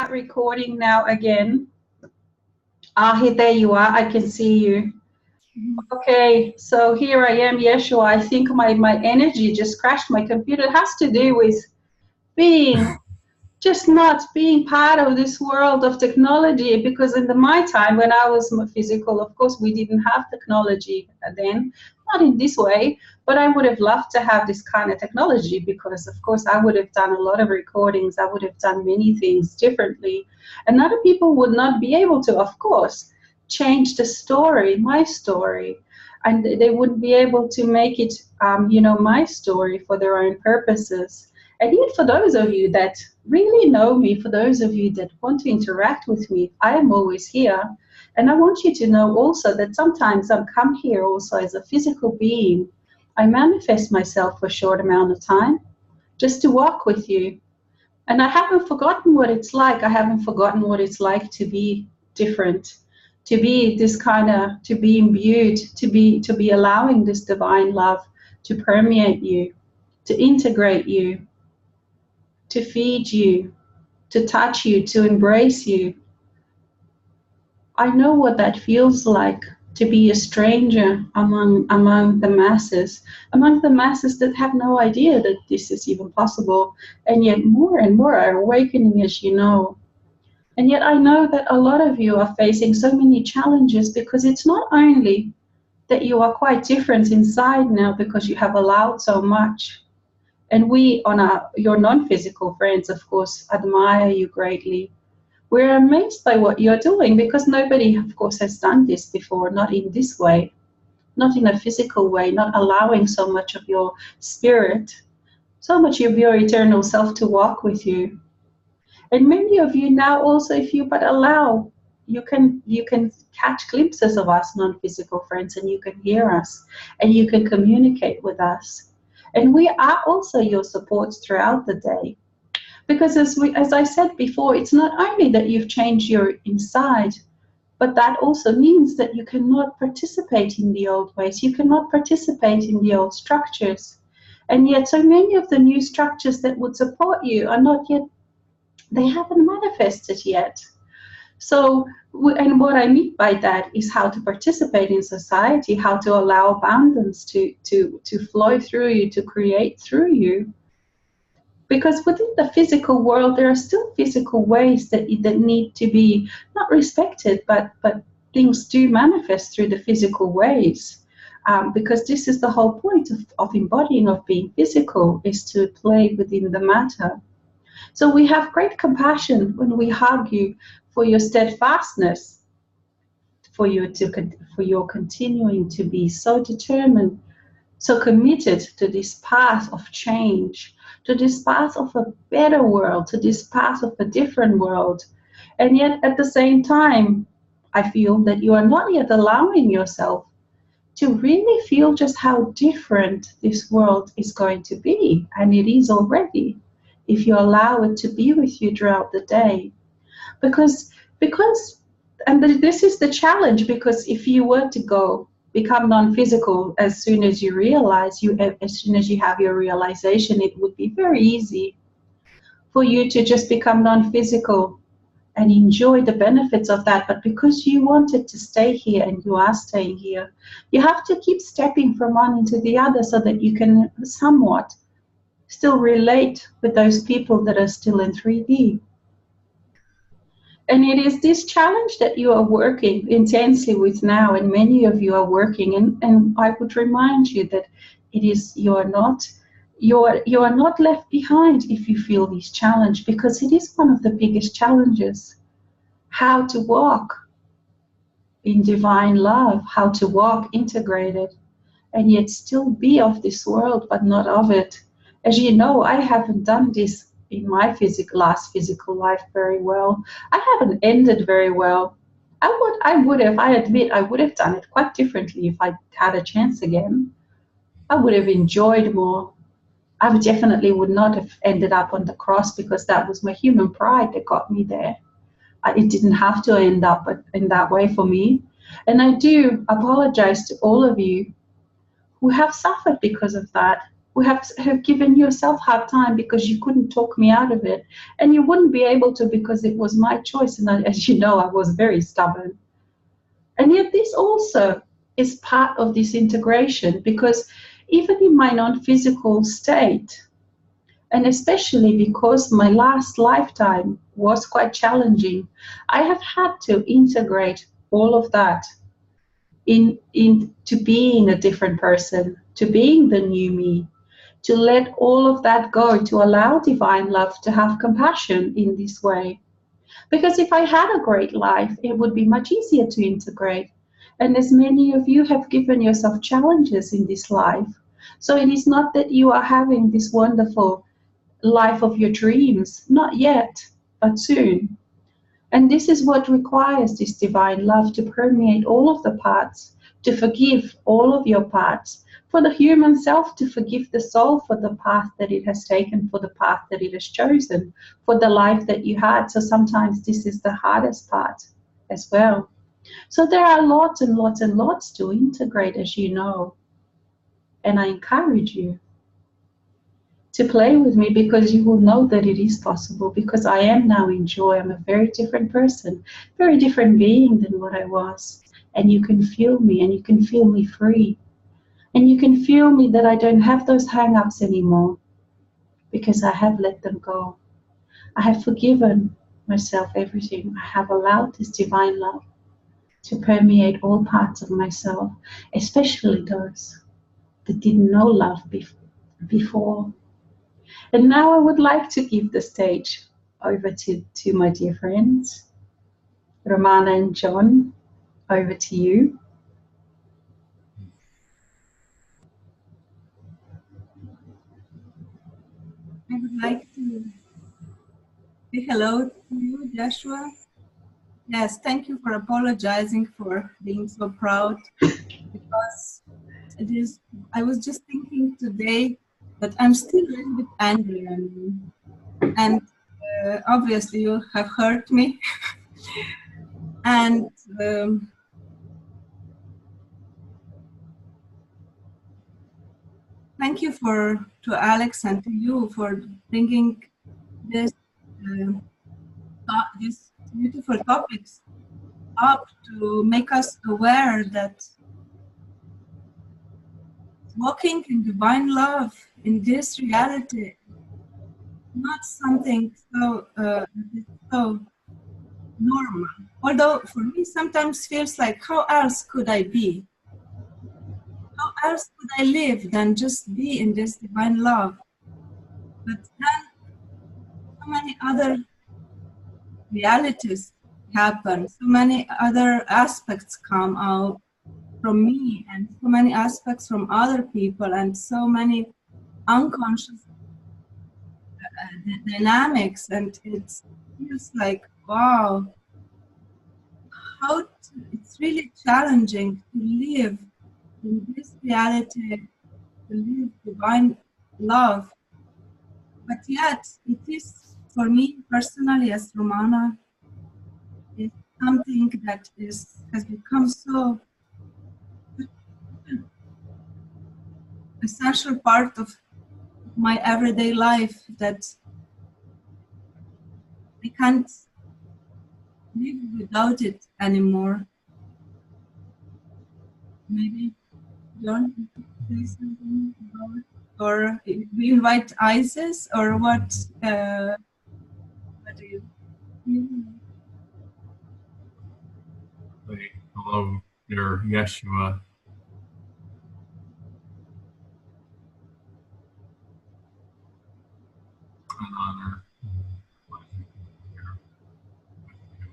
Recording now again. Here, there you are. I can see you. Okay, so here I am, Yeshua. I think my energy just crashed my computer. It has to do with being just not being part of this world of technology, because in my time when I was physical, of course, we didn't have technology then, not in this way, but I would have loved to have this kind of technology because, of course, I would have done a lot of recordings. I would have done many things differently, and other people would not be able to, of course, change the story, my story, and they wouldn't be able to make it, my story for their own purposes. And yet, for those of you that really know me, for those of you that want to interact with me, I am always here. And I want you to know also that sometimes I come here also as a physical being. I manifest myself for a short amount of time just to walk with you. And I haven't forgotten what it's like. I haven't forgotten what it's like to be different, to be this kind of, to be imbued, to be allowing this divine love to permeate you, to integrate you, to feed you, to touch you, to embrace you. I know what that feels like, to be a stranger among the masses that have no idea that this is even possible, and yet more and more are awakening, as you know. And yet I know that a lot of you are facing so many challenges, because it's not only that you are quite different inside now because you have allowed so much. And we, your non-physical friends, of course, admire you greatly. We're amazed by what you're doing, because nobody, of course, has done this before, not in this way, not in a physical way, not allowing so much of your spirit, so much of your eternal self to walk with you. And many of you now also, if you but allow, you can catch glimpses of us non-physical friends, and you can hear us, and you can communicate with us. And we are also your supports throughout the day. Because as I said before, it's not only that you've changed your inside, but that also means that you cannot participate in the old ways. You cannot participate in the old structures. And yet so many of the new structures that would support you are not yet, they haven't manifested yet. So, and what I mean by that is how to participate in society, how to allow abundance to flow through you, to create through you. Because within the physical world, there are still physical ways that need to be not respected, but things do manifest through the physical ways. Because this is the whole point of embodying, of being physical, is to play within the matter. So we have great compassion when we hug you for your steadfastness, for your continuing to be so determined, so committed to this path of change, to this path of a better world, to this path of a different world. And yet at the same time, I feel that you are not yet allowing yourself to really feel just how different this world is going to be. And it is already, if you allow it to be with you throughout the day. Because and this is the challenge, because if you were to become non-physical as soon as you realize, as soon as you have your realization, it would be very easy for you to just become non-physical and enjoy the benefits of that. But because you wanted to stay here, and you are staying here, you have to keep stepping from one into the other so that you can somewhat still relate with those people that are still in 3D. And it is this challenge that you are working intensely with now, and many of you are working. And I would remind you that it is you are not left behind if you feel this challenge, because it is one of the biggest challenges. How to walk in divine love, how to walk integrated, and yet still be of this world but not of it. As you know, I haven't done this in my last physical life very well. I haven't ended very well. I admit I would have done it quite differently if I had a chance again. I would have enjoyed more. I definitely would not have ended up on the cross, because that was my human pride that got me there. It didn't have to end up in that way for me. And I do apologize to all of you who have suffered because of that. have given yourself hard time because you couldn't talk me out of it, and you wouldn't be able to because it was my choice, and as you know, I was very stubborn. And yet this also is part of this integration, because even in my non-physical state, and especially because my last lifetime was quite challenging, I have had to integrate all of that into being a different person, to being the new me, to let all of that go, to allow divine love to have compassion in this way. Because if I had a great life, it would be much easier to integrate. And as many of you have given yourself challenges in this life, so it is not that you are having this wonderful life of your dreams, not yet, but soon. And this is what requires this divine love to permeate all of the parts, to forgive all of your parts, for the human self to forgive the soul for the path that it has taken, for the path that it has chosen, for the life that you had. So sometimes this is the hardest part as well. So there are lots and lots and lots to integrate, as you know. And I encourage you to play with me, because you will know that it is possible, because I am now in joy. I'm a very different person, very different being than what I was. And you can feel me, and you can feel me free. And you can feel me that I don't have those hang-ups anymore, because I have let them go. I have forgiven myself everything. I have allowed this divine love to permeate all parts of myself, especially those that didn't know love before. And now I would like to give the stage over to my dear friends, Romana and John. Over to you. I would like to say hello to you, Joshua. Yes, thank you for apologizing for being so proud, because it is. I was just thinking today that I'm still a little bit angry on you, and obviously you have hurt me. And thank you to Alex and to you for bringing this these beautiful topics up to make us aware that walking in divine love in this reality, not something so normal. Although for me sometimes feels like, how else could I be? How else could I live than just be in this divine love? But then so many other realities happen, so many other aspects come out from me, and so many aspects from other people, and so many unconscious dynamics, and it feels like, wow, it's really challenging to live in this reality, to live divine love. But yet it is, for me personally as Romana, it's something that has become so essential part of my everyday life that I can't live without it anymore. Maybe John, you could say something about it? Or we invite Isis, or what? What do you feel? Hello there, Yeshua. An honor. Glad you can be here with you.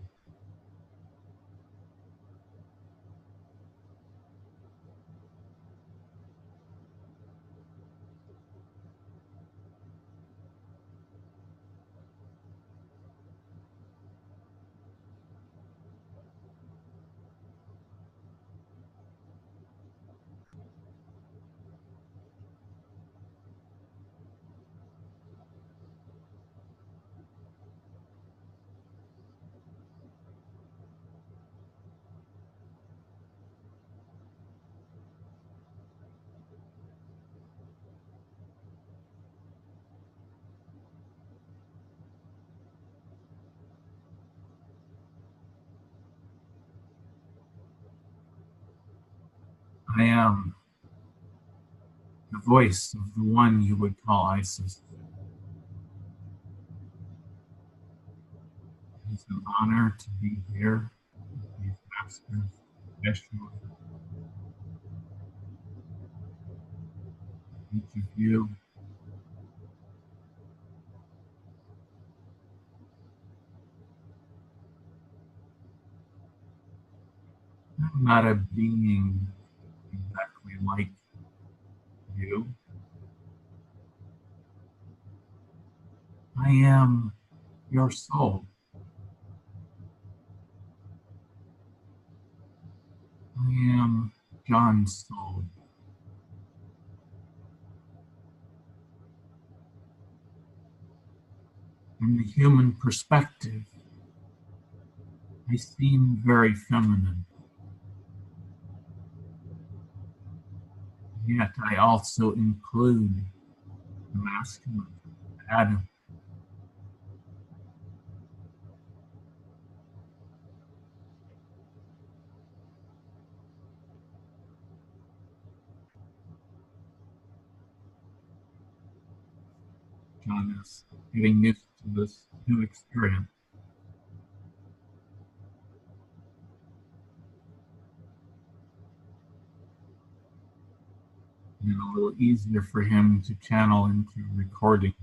I am the voice of the one you would call Isis. It's an honor to be here with these masters, especially each of you. I'm not a being exactly like you. I am your soul. I am John's soul. From the human perspective, I seem very feminine. Yet I also include the masculine, Adam. John is getting used to this new experience. And a little easier for him to channel into recording.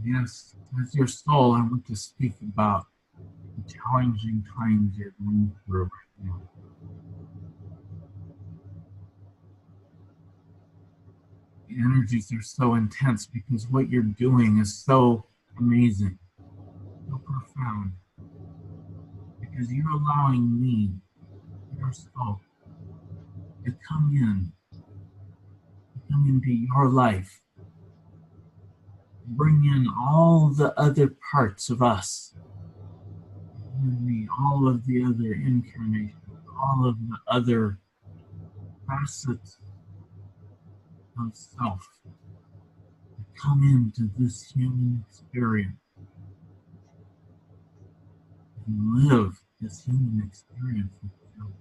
Yes, as your soul, I want to speak about the challenging times you're going through right now. The energies are so intense because what you're doing is so amazing, so profound. Because you're allowing me, your soul, to come into your life, bring in all the other parts of us, me, all of the other incarnations, all of the other facets of self, to come into this human experience and live this human experience with you.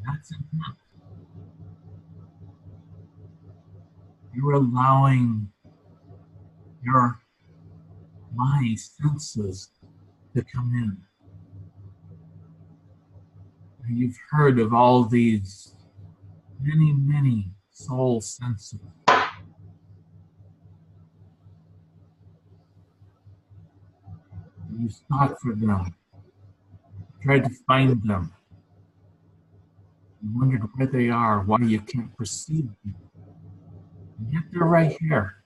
That's enough. You're allowing my senses to come in. You've heard of all these many soul senses. You sought for them, tried to find them. You wondered where they are, why you can't perceive them. And yet they're right here.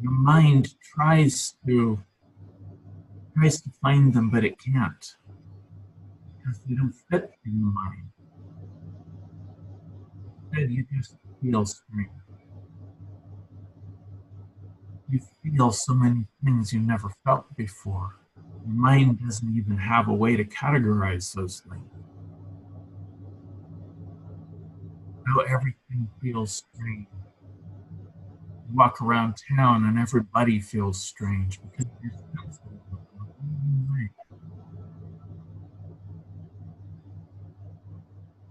Your mind tries to find them, but it can't. Because they don't fit in the mind. Instead, you just feel strange. You feel so many things you never felt before. Your mind doesn't even have a way to categorize those things. So everything feels strange. You walk around town and everybody feels strange because you're sensitive.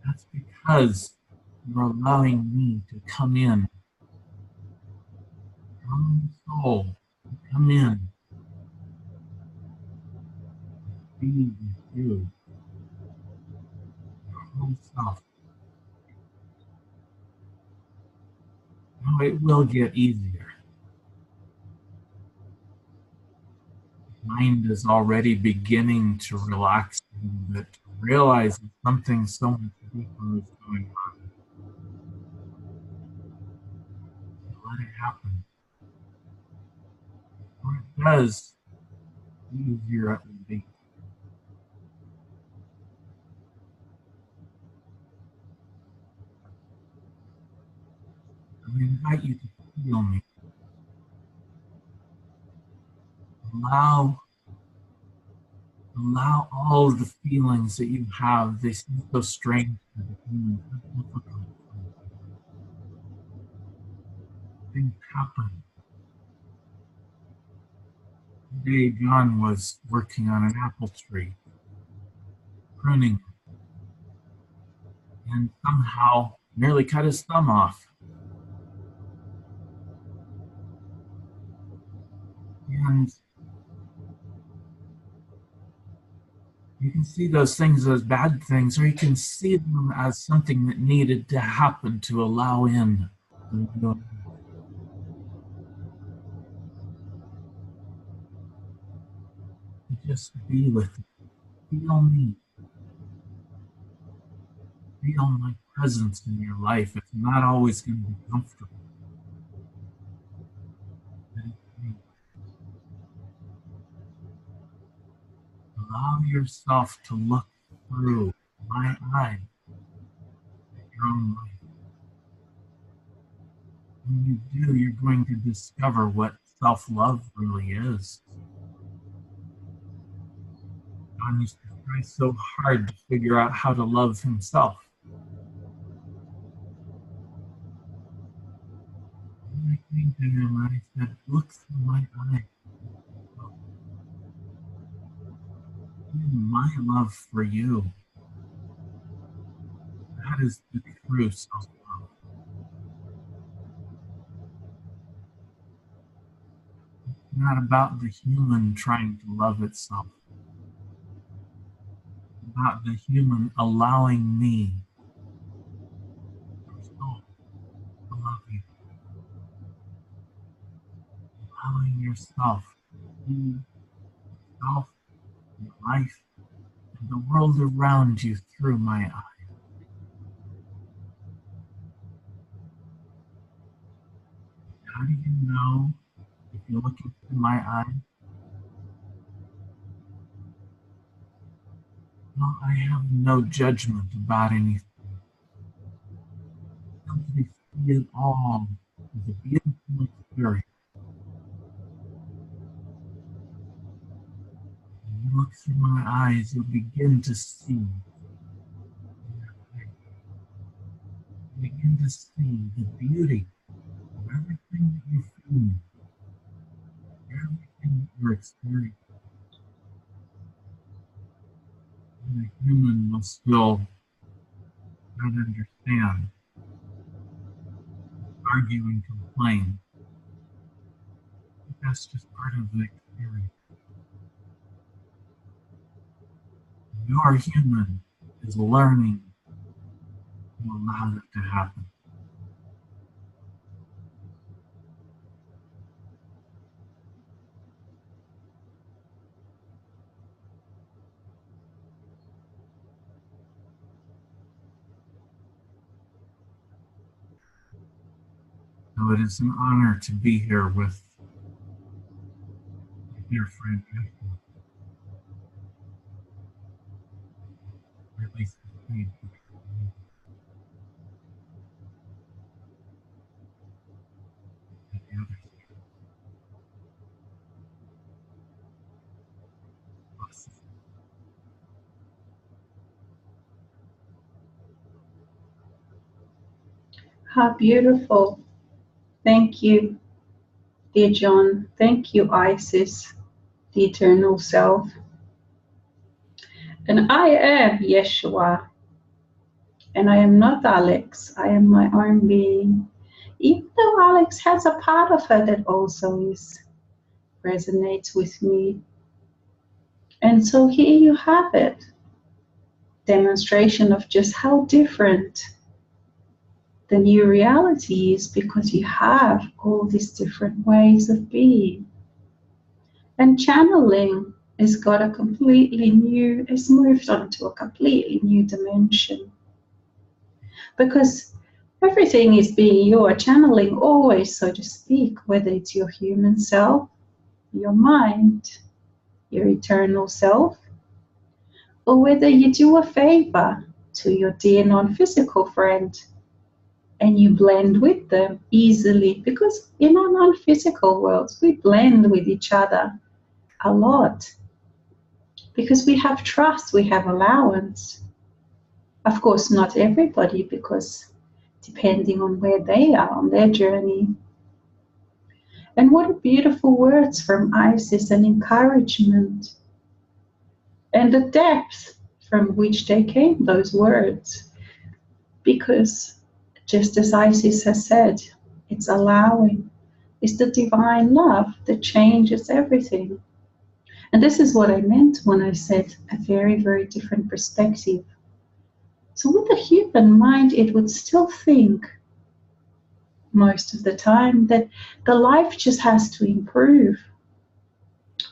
That's because you're allowing me to come in. Your own soul to come in. Be with you. Your whole self. Now it will get easier. Mind is already beginning to relax a little bit, to realize that something so much deeper is going on. Let it happen. When it does, the easier it will be. I invite you to feel me. Allow Allow all of the feelings that you have. They seem so strange to the human, so difficult. Things happen. Today, John was working on an apple tree, pruning it, and somehow nearly cut his thumb off. And you can see those things as bad things, or you can see them as something that needed to happen to allow in the new. Just be with it. Feel me. Feel my presence in your life. It's not always going to be comfortable. Allow yourself to look through my eyes at your own life. When you do, you're going to discover what self-love really is. John used to try so hard to figure out how to love himself. And I came to him and I said, look through my eyes. My love for you. That is the true self-love. It's not about the human trying to love itself. It's about the human allowing me, your soul, to love you. Allowing yourself, you, yourself, your life, and the world around you through my eyes. How do you know if you're looking through my eyes? Well, I have no judgment about anything. Simply see it all as a beautiful experience. When you look through my eyes, you'll begin to see. Begin to see the beauty of everything that you feel, everything that you're experiencing. And the human will still not understand, argue and complain. But that's just part of the experience. Your human is learning to allow that to happen. So it is an honor to be here with my dear friend, or at least the others. How beautiful. Thank you, dear John. Thank you, Isis, the eternal self. And I am Yeshua. And I am not Alex. I am my own being. Even though Alex has a part of her that also resonates with me. And so here you have it. Demonstration of just how different the new reality is, because you have all these different ways of being. And channeling has got a completely new, it's moved on to a completely new dimension. Because everything is being your channeling always, so to speak, whether it's your human self, your mind, your eternal self, or whether you do a favor to your dear non-physical friend and you blend with them easily, because in our non-physical worlds we blend with each other a lot. because we have trust, we have allowance. Of course, not everybody, because depending on where they are on their journey. And what beautiful words from Isis, and encouragement, and the depth from which they came, those words. Because just as Isis has said, it's allowing. It's the divine love that changes everything. And this is what I meant when I said a very, very different perspective. So with the human mind, it would still think most of the time that the life just has to improve.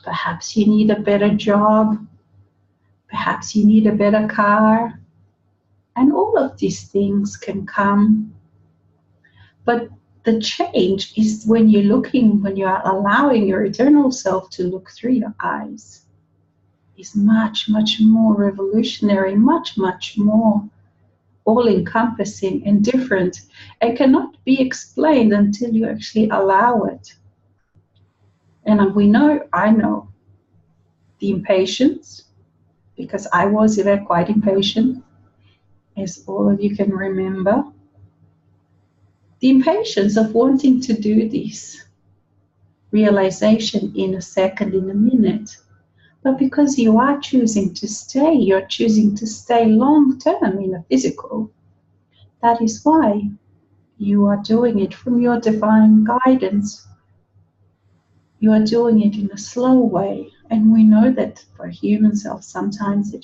Perhaps you need a better job. Perhaps you need a better car. And all of these things can come. But the change is when you're looking, when you are allowing your eternal self to look through your eyes, is much, much more revolutionary, much, much more all-encompassing and different, and cannot be explained until you actually allow it. And we know, I know, the impatience, because I was quite impatient, as all of you can remember. The impatience of wanting to do this realization in a second, in a minute. But because you are choosing to stay, you're choosing to stay long term in a physical. That is why you are doing it from your divine guidance. You are doing it in a slow way. And we know that for human self, sometimes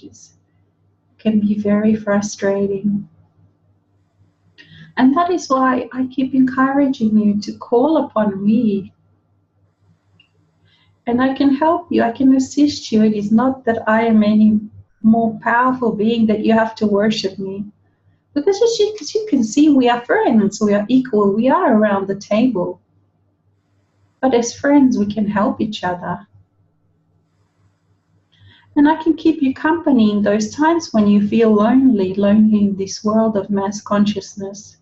can be very frustrating. And that is why I keep encouraging you to call upon me. And I can help you, I can assist you. It is not that I am any more powerful being that you have to worship me. Because as you can see, we are friends, we are equal, we are around the table. But as friends, we can help each other. And I can keep you company in those times when you feel lonely in this world of mass consciousness.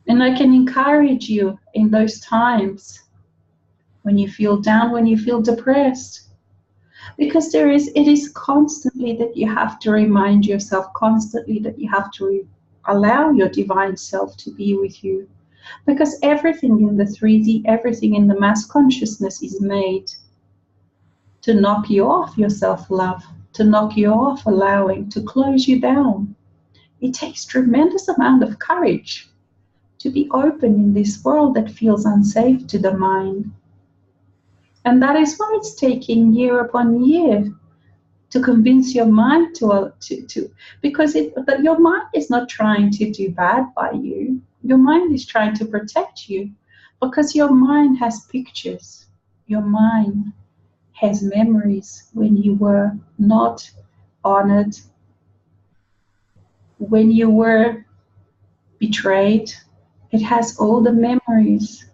And I can encourage you in those times when you feel down, when you feel depressed. Because it is constantly that you have to remind yourself, constantly that you have to allow your divine self to be with you. Because everything in the 3D, everything in the mass consciousness is made to knock you off your self-love, to knock you off allowing, to close you down. It takes tremendous amount of courage to be open in this world that feels unsafe to the mind. And that is why it's taking year upon year to convince your mind because your mind is not trying to do bad by you. Your mind is trying to protect you because your mind has pictures. Your mind has memories when you were not honored, when you were betrayed. It has all the memories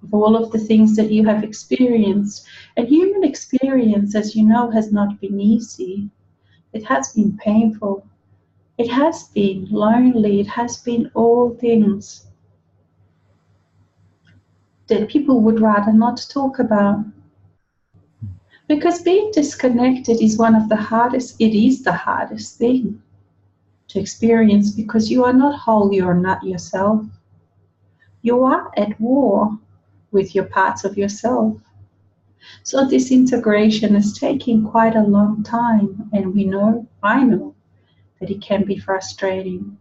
of all of the things that you have experienced. And human experience, as you know, has not been easy. It has been painful. It has been lonely. It has been all things that people would rather not talk about. Because being disconnected is it is the hardest thing to experience, because you are not whole, you are not yourself. You are at war with your parts of yourself. So this integration is taking quite a long time, and I know, that it can be frustrating.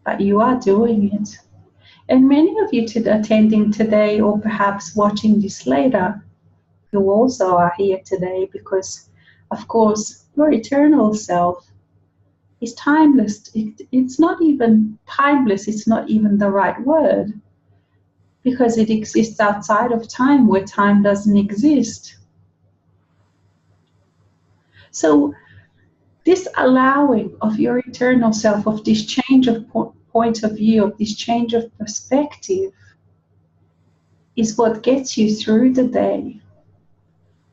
But you are doing it. And many of you attending today, or perhaps watching this later, you also are here today because, of course, your eternal self is timeless. It's not even timeless, it's not even the right word, because it exists outside of time where time doesn't exist. So this allowing of your eternal self, of this change of point of view, of this change of perspective, is what gets you through the day,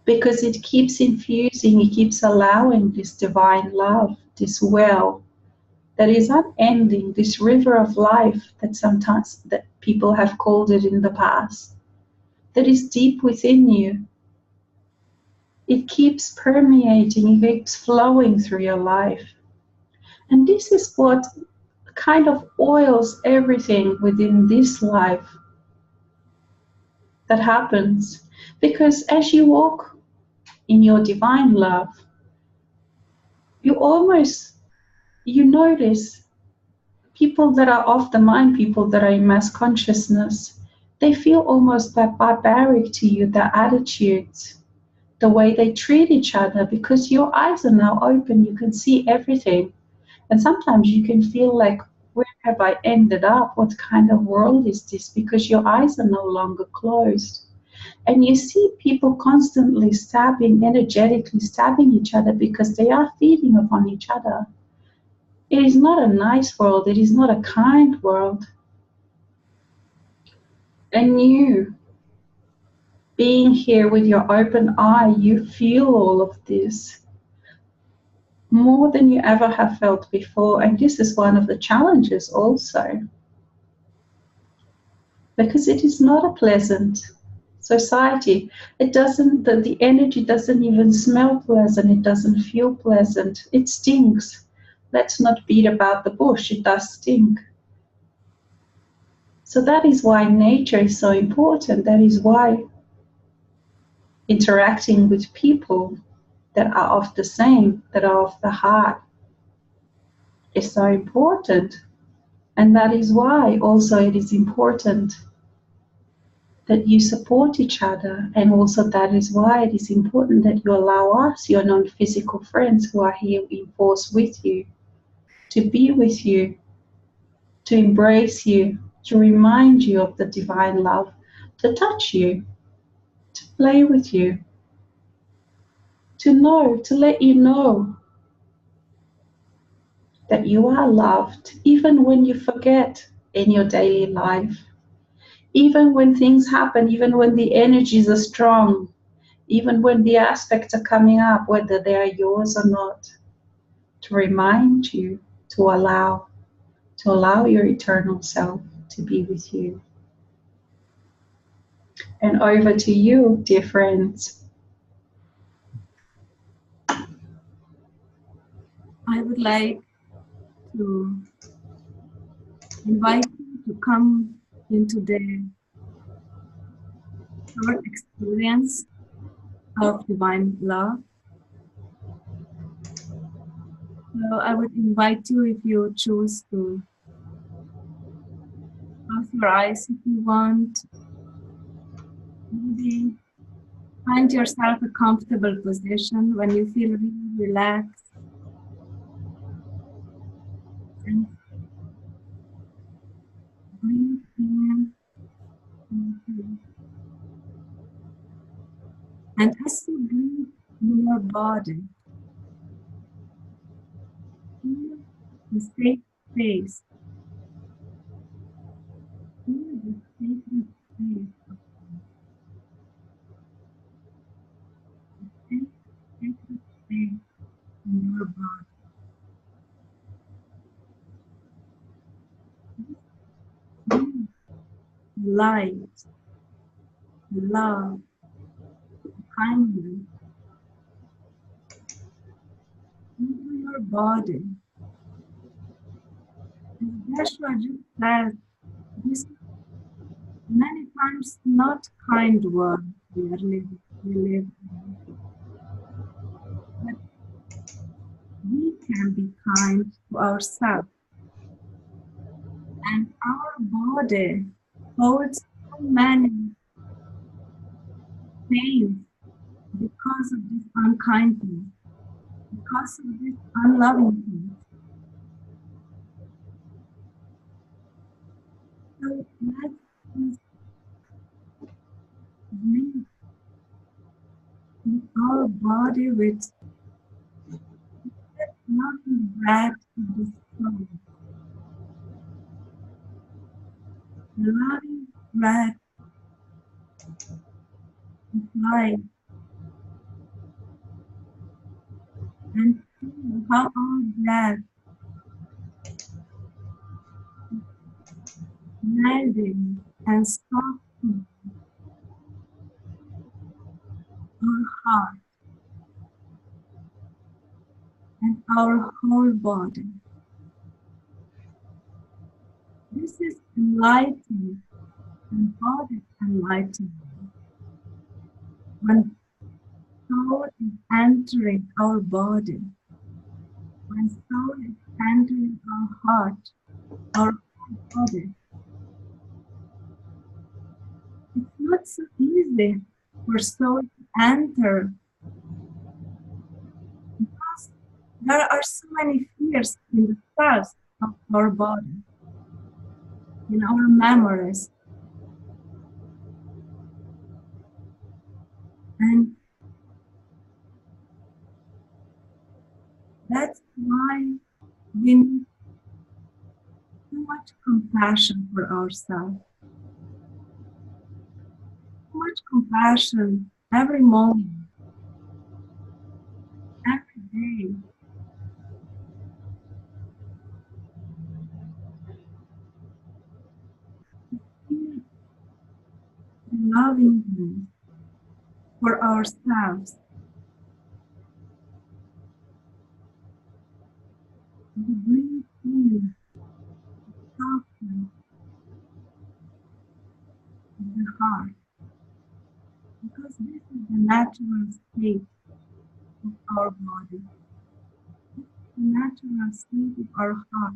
because it keeps infusing, it keeps allowing this divine love, this well that is unending, this river of life that people have called it in the past, that is deep within you. It keeps permeating, it keeps flowing through your life. And this is what kind of oils everything within this life that happens. Because as you walk in your divine love, you notice people that are off the mind, people that are in mass consciousness, they feel almost barbaric to you, their attitudes, the way they treat each other, because your eyes are now open, you can see everything. And sometimes you can feel like, where have I ended up? What kind of world is this? Because your eyes are no longer closed. And you see people constantly energetically stabbing each other because they are feeding upon each other. It is not a nice world. It is not a kind world. And you, being here with your open eye, you feel all of this more than you ever have felt before. And this is one of the challenges also, because it is not a pleasant society. The energy doesn't even smell pleasant. It doesn't feel pleasant. It stinks. Let's not beat about the bush. It does stink. So that is why nature is so important. That is why interacting with people that are of the same, that are of the heart, is so important. And that is why also it is important that you support each other. And also that is why it is important that you allow us, your non-physical friends who are here in force with you, to be with you, to embrace you, to remind you of the divine love, to touch you, to play with you, to let you know that you are loved, even when you forget in your daily life, even when things happen, even when the energies are strong, even when the aspects are coming up, whether they are yours or not, to remind you to allow your eternal self to be with you. And over to you, dear friends. I would like to invite you to come into the short experience of divine love. So I would invite you, if you choose, to close your eyes if you want. Maybe find yourself a comfortable position when you feel really relaxed. And breathe in. And as you breathe in your body, feel the safe space. Feel the sacred space of the sacred space in your body. Breathe light, love, kindness into your body. As Joshua just said, this many times not kind world we live in. But we can be kind to ourselves. And our body holds so many pains because of this unkindness, because of this unlovingness. So let's just breathe in our body with loving breath of the soul. Loving breath of life. And feel how our breath is melding and softening our heart. and our whole body. This is enlightening and body enlightening. When soul is entering our body, when soul is entering our heart, our whole body, it's not so easy for soul to enter because there are so many fears in the cells of our body, in our memories. And that's why we need so much compassion for ourselves. So much compassion every moment, every day. Feel the lovingness for ourselves. The bring in softness of the heart. Because this is the natural state of our body. This is the natural state of our heart.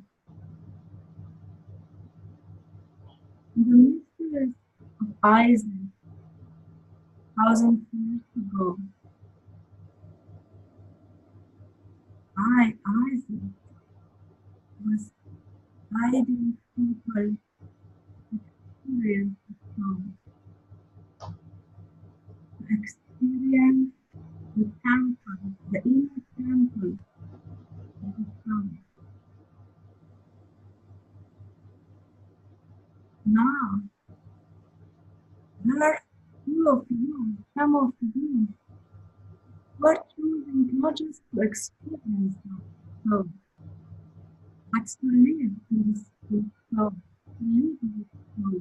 And the mysteries of Isaac, 1,000 years ago, Isaac was guiding people to experience the soul, to experience the temple, the inner temple of the soul. Now, there are few of you, some of you, who are choosing not just to experience the soul, but to live in this soul, to live in this soul.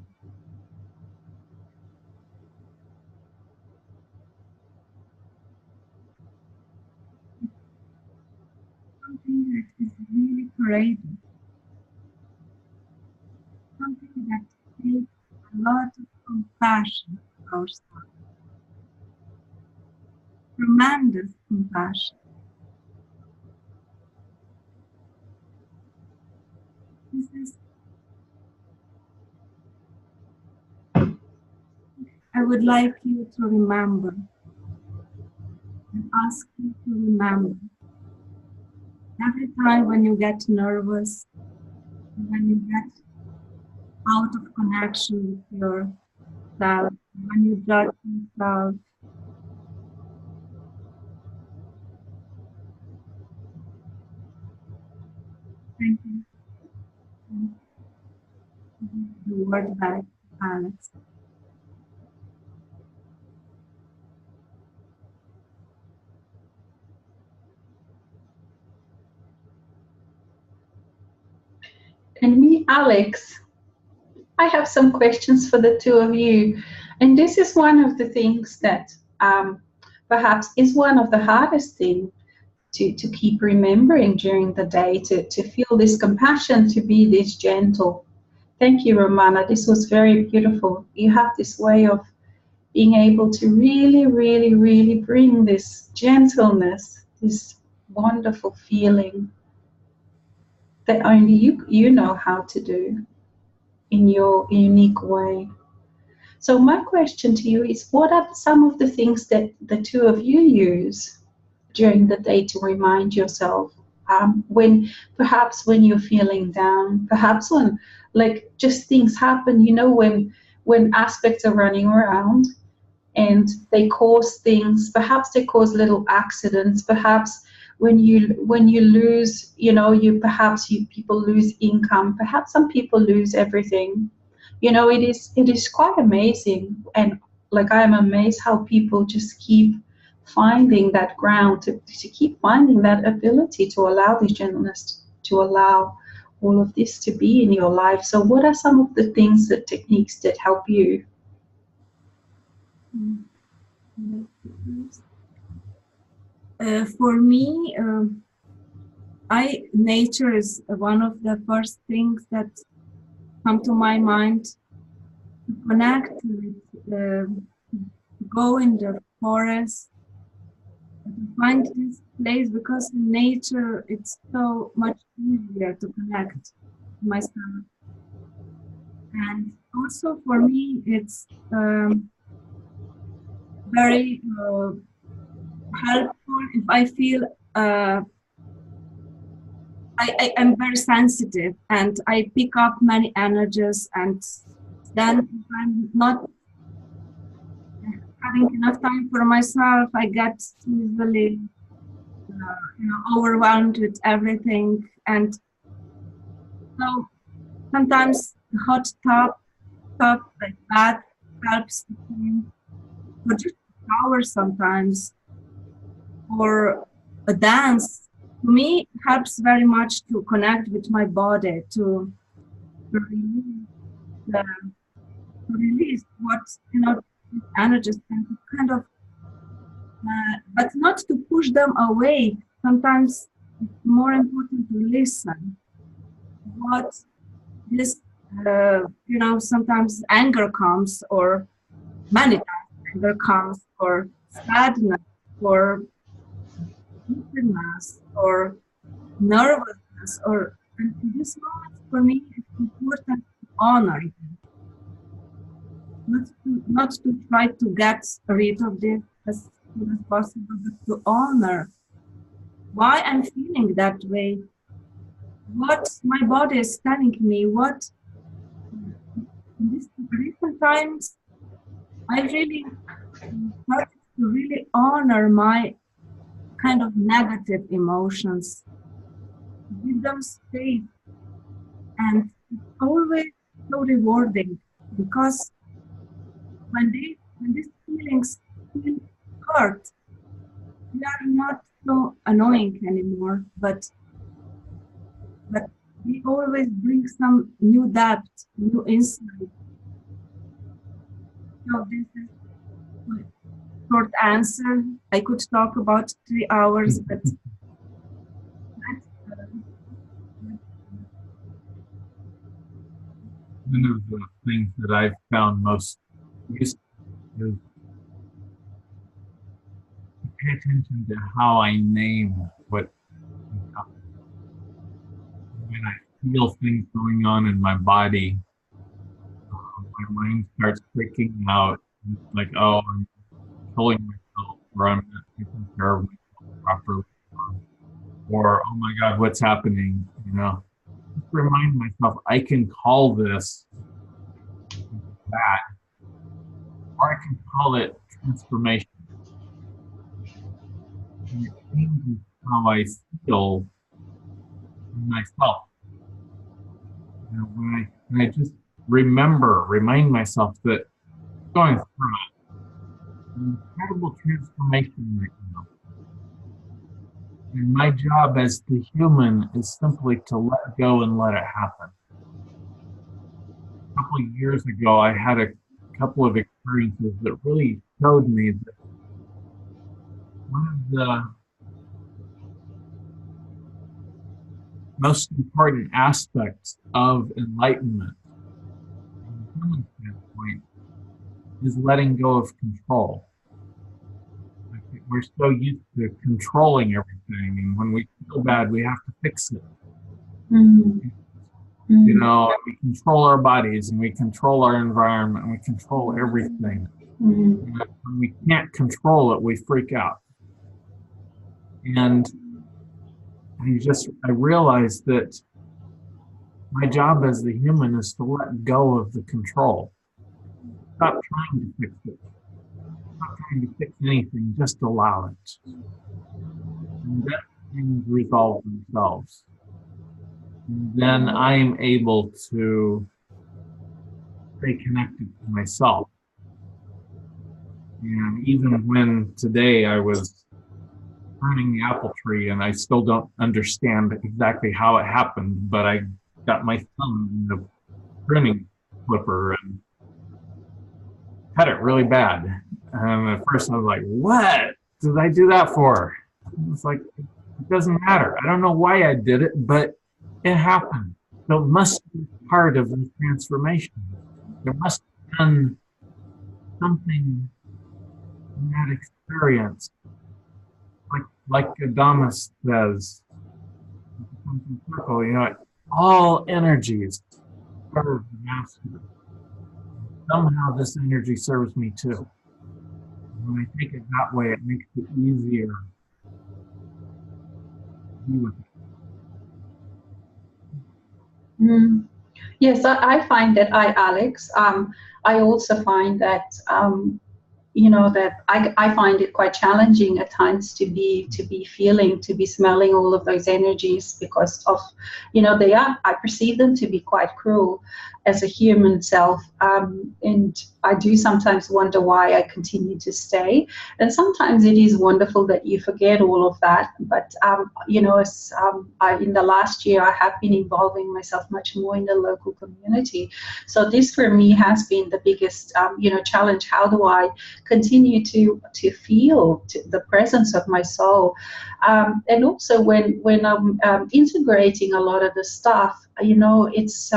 Something that is really courageous, something that takes a lot of compassion for ourselves, tremendous compassion. This is, I would like you to remember and ask you to remember every time when you get nervous, when you get out of connection with yourself, when you judge yourself. Thank you. The word back, Alex. And me, Alex, I have some questions for the two of you. And this is one of the things that perhaps is one of the hardest things to keep remembering during the day, to feel this compassion, to be this gentle. Thank you, Romana. This was very beautiful. You have this way of being able to really, really, really bring this gentleness, this wonderful feeling that only you know how to do in your unique way. So my question to you is, what are some of the things that the two of you use during the day to remind yourself, when perhaps when you're feeling down, perhaps when like just things happen, you know, when aspects are running around and they cause things, perhaps they cause little accidents, perhaps when you lose, you know, people lose income, perhaps some people lose everything. You know, it is quite amazing, and like I am amazed how people just keep finding that ground, to keep finding that ability to allow this gentleness, to allow all of this to be in your life. So what are some of the things, the techniques that help you? For me, nature is one of the first things that come to my mind. To connect with, go in the forest, to find this place, because in nature it's so much easier to connect to myself. And also for me, it's very helpful if I feel I'm very sensitive and I pick up many energies, and then if I'm not having enough time for myself, I get easily overwhelmed with everything. And so sometimes the hot tub like that helps me, or just a shower sometimes, or a dance. To me, helps very much to connect with my body, to release, to release what energies, and to kind of, but not to push them away. Sometimes it's more important to listen. What this, sometimes anger comes, or many times anger comes, or sadness, or bitterness, or nervousness, or, and in this moment for me it's important to honor them. Not to try to get rid of this as soon as possible, but to honor why I'm feeling that way, what my body is telling me, what in these recent times I really started to really honor my kind of negative emotions, give them space. And it's always so rewarding, because when these feelings feel hurt, they are not so annoying anymore, but they always bring some new depth, new insight. So this is my short answer. I could talk about 3 hours, but one of the things that I've found most useful is to pay attention to how I name what when I feel things going on in my body. My mind starts freaking out. It's like, oh, I'm controlling myself, or I'm not taking care of myself properly, or oh my God, what's happening? Just remind myself I can call this that, or I can call it transformation. And it changes how I feel myself. When I just remind myself that I'm going through an incredible transformation right now. And my job as the human is simply to let go and let it happen. A couple of years ago, I had a couple of experiences that really showed me that one of the most important aspects of enlightenment from a human standpoint is letting go of control. We're so used to controlling everything, and when we feel bad, we have to fix it. Mm-hmm. We control our bodies, and we control our environment, and we control everything. Mm-hmm. When we can't control it, we freak out. And I realized that my job as the human is to let go of the control. Stop trying to fix it. Not trying to fix anything, just allow it. And then things resolve themselves. And then I am able to stay connected to myself. And even when today I was pruning the apple tree, and I still don't understand exactly how it happened, but I got my thumb in the pruning clipper and cut it really bad. And at first I was like, what did I do that for? It's like, It doesn't matter. I don't know why I did it, but it happened. So it must be part of the transformation. There must have been something in that experience, like Adamus says, circle, all energies serve the master. Somehow this energy serves me too. When I take it that way, it makes it easier to be with it. Yes, I find that Alex, I also find that that I find it quite challenging at times to be feeling, to be smelling all of those energies, because of I perceive them to be quite cruel as a human self, and I do sometimes wonder why I continue to stay. And sometimes it is wonderful that you forget all of that, but in the last year I have been involving myself much more in the local community. So this for me has been the biggest challenge. How do I continue to feel the presence of my soul, and also when I'm integrating a lot of the stuff, it's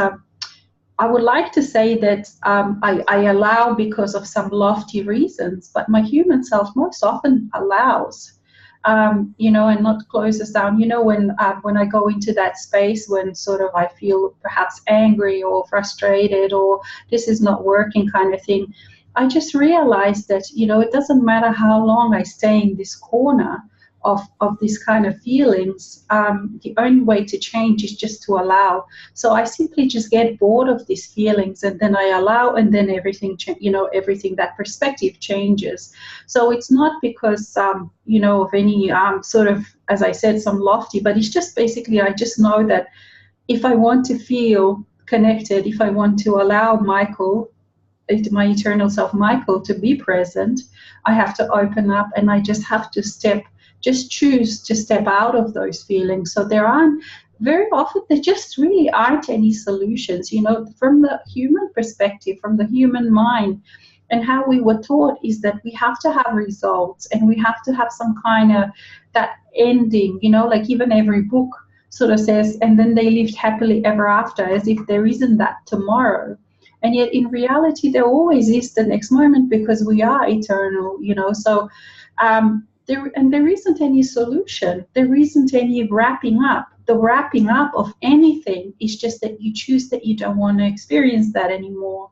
I would like to say that I allow because of some lofty reasons, but my human self most often allows, and not closes down. When I go into that space when sort of I feel perhaps angry or frustrated or this is not working kind of thing, I just realized that, it doesn't matter how long I stay in this corner of this kind of feelings. The only way to change is just to allow. So I simply just get bored of these feelings, and then I allow, and then everything, everything, that perspective changes. So it's not because, of any sort of, as I said, some lofty, but it's just basically, I just know that if I want to feel connected, if I want to allow Michael, my eternal self Michael, to be present, I have to open up, and I just have to choose to step out of those feelings. So there aren't, very often there just really aren't any solutions, from the human perspective, from the human mind. And how we were taught is that we have to have results, and we have to have some kind of that ending, like even every book sort of says, and then they lived happily ever after, as if there isn't that tomorrow. And yet in reality, there always is the next moment, because we are eternal, so there isn't any solution. There isn't any wrapping up. The wrapping up of anything is just that you choose that you don't want to experience that anymore.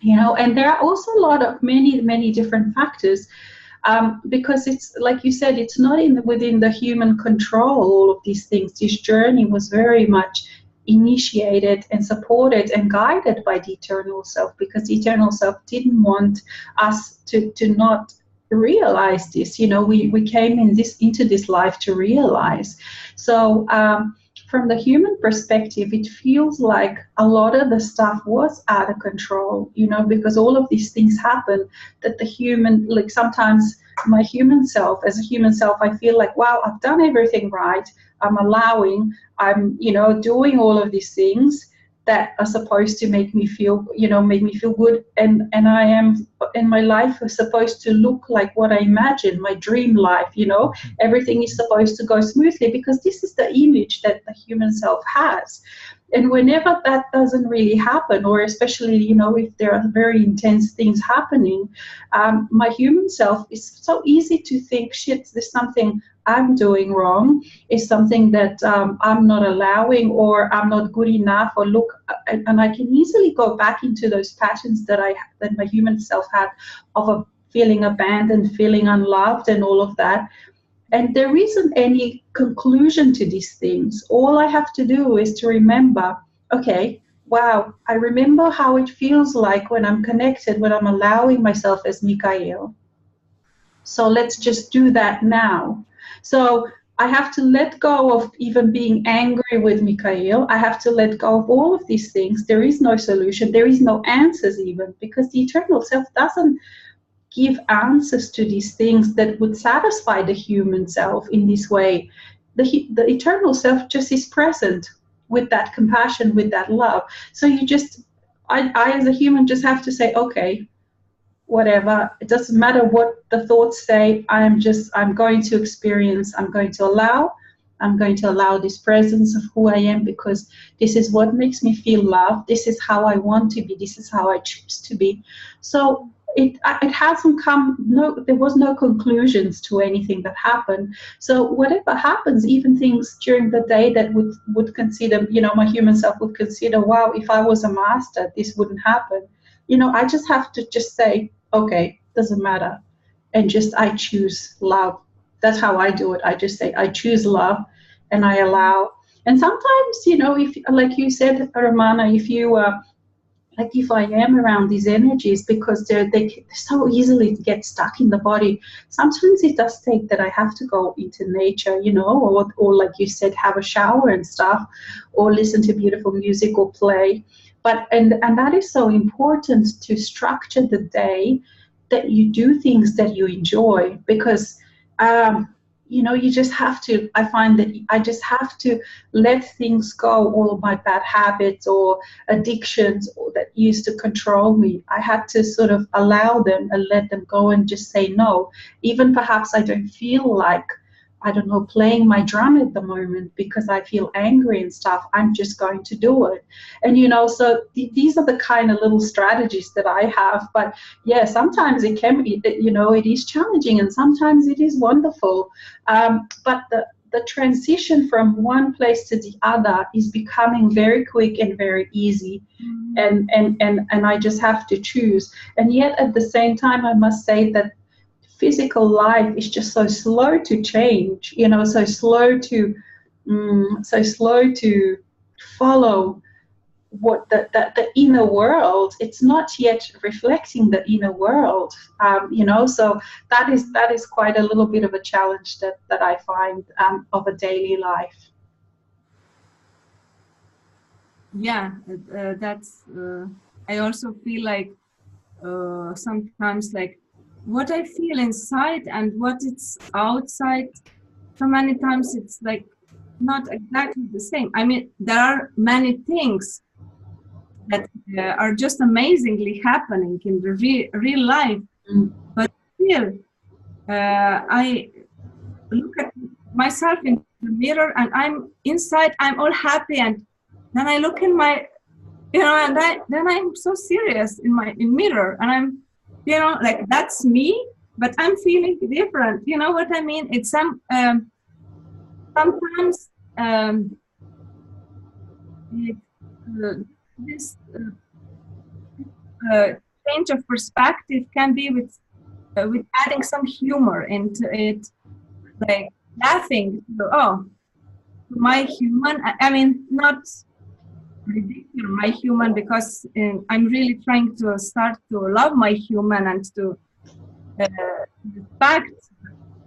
And there are also a lot of many different factors, because it's like you said, it's not within the human control, all of these things. This journey was very much initiated and supported and guided by the eternal self, because the eternal self didn't want us to not realize this. We came into this life to realize. So from the human perspective, it feels like a lot of the stuff was out of control, because all of these things happen that the human, like sometimes my human self, as a human self, I feel like, wow, I've done everything right. I'm allowing, I'm, doing all of these things that are supposed to make me feel good, and I am, and my life is supposed to look like what I imagine, my dream life, everything is supposed to go smoothly, because this is the image that the human self has. And whenever that doesn't really happen, or especially, if there are very intense things happening, my human self is so easy to think, shit, there's something I'm doing wrong, is something that I'm not allowing, or I'm not good enough, or look, and I can easily go back into those patterns that my human self had of feeling abandoned, feeling unloved, and all of that. And there isn't any conclusion to these things. All I have to do is to remember, okay, wow, I remember how it feels like when I'm connected, when I'm allowing myself as Mikhail. So let's just do that now. So I have to let go of even being angry with Mikhail. I have to let go of all of these things. There is no solution. There is no answers even, because the eternal self doesn't give answers to these things that would satisfy the human self in this way. The eternal self just is present with that compassion, with that love. So I as a human just have to say, okay, whatever. It doesn't matter what the thoughts say. I'm going to experience, I'm going to allow this presence of who I am, because this is what makes me feel loved. This is how I want to be. This is how I choose to be. So it hasn't come, there was no conclusions to anything that happened. So whatever happens, even things during the day that would consider, my human self would consider, wow, if I was a master, this wouldn't happen. I just have to just say, okay, doesn't matter. And I choose love. That's how I do it. I just say, I choose love, and I allow. And sometimes, if, like you said, Romana, if I am around these energies, because they so easily get stuck in the body, sometimes it does take that I have to go into nature, or like you said, have a shower and stuff, or listen to beautiful music or play. But and that is so important, to structure the day, that you do things that you enjoy, because you just have to, I find that I just have to let things go, all of my bad habits or addictions that used to control me. I had to sort of allow them and let them go, and just say no. Even perhaps I don't feel like, I don't know, playing my drum at the moment because I feel angry and stuff. I'm just going to do it. And, so these are the kind of little strategies that I have. But yeah, sometimes it can be, it is challenging, and sometimes it is wonderful. But the transition from one place to the other is becoming very quick and very easy. And I just have to choose. And yet at the same time, I must say that physical life is just so slow to change, so slow to follow what the inner world. It's not yet reflecting the inner world, so that is quite a little bit of a challenge that I find of a daily life. Yeah, that's I also feel like sometimes, like, what I feel inside and what it's outside, so many times it's like not exactly the same. I mean, there are many things that are just amazingly happening in the real life, but still I look at myself in the mirror, and I'm inside, I'm all happy, and then I look in my, and then I'm so serious in mirror, and I'm, like, that's me, but I'm feeling different. You know what I mean? It's sometimes this change of perspective can be with adding some humor into it, like laughing. Oh, my human. I mean, not ridicule my human, because I'm really trying to start to love my human and to respect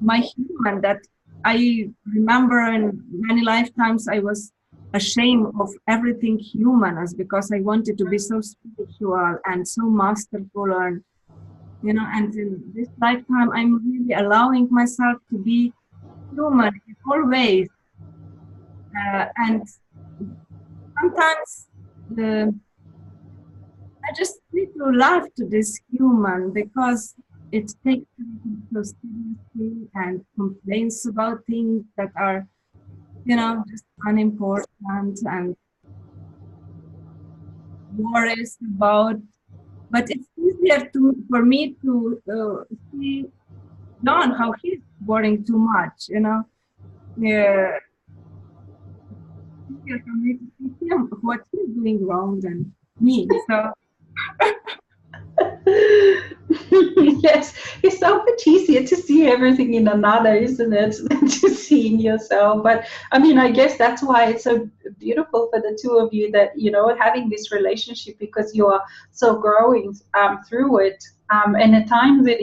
my human. That I remember in many lifetimes I was ashamed of everything human, as because I wanted to be so spiritual and so masterful, and and in this lifetime I'm really allowing myself to be human in all ways, and sometimes I just need to laugh to this human, because it takes me so seriously and complains about things that are, just unimportant, and worries about. But it's easier for me to see John, how he's worrying too much, Yeah. Easier for me to see him, what he's doing wrong than me. So Yes, it's so much easier to see everything in another, isn't it, than to seeing yourself. But I mean, I guess that's why it's so beautiful for the two of you, that having this relationship, because you are so growing through it. And at times it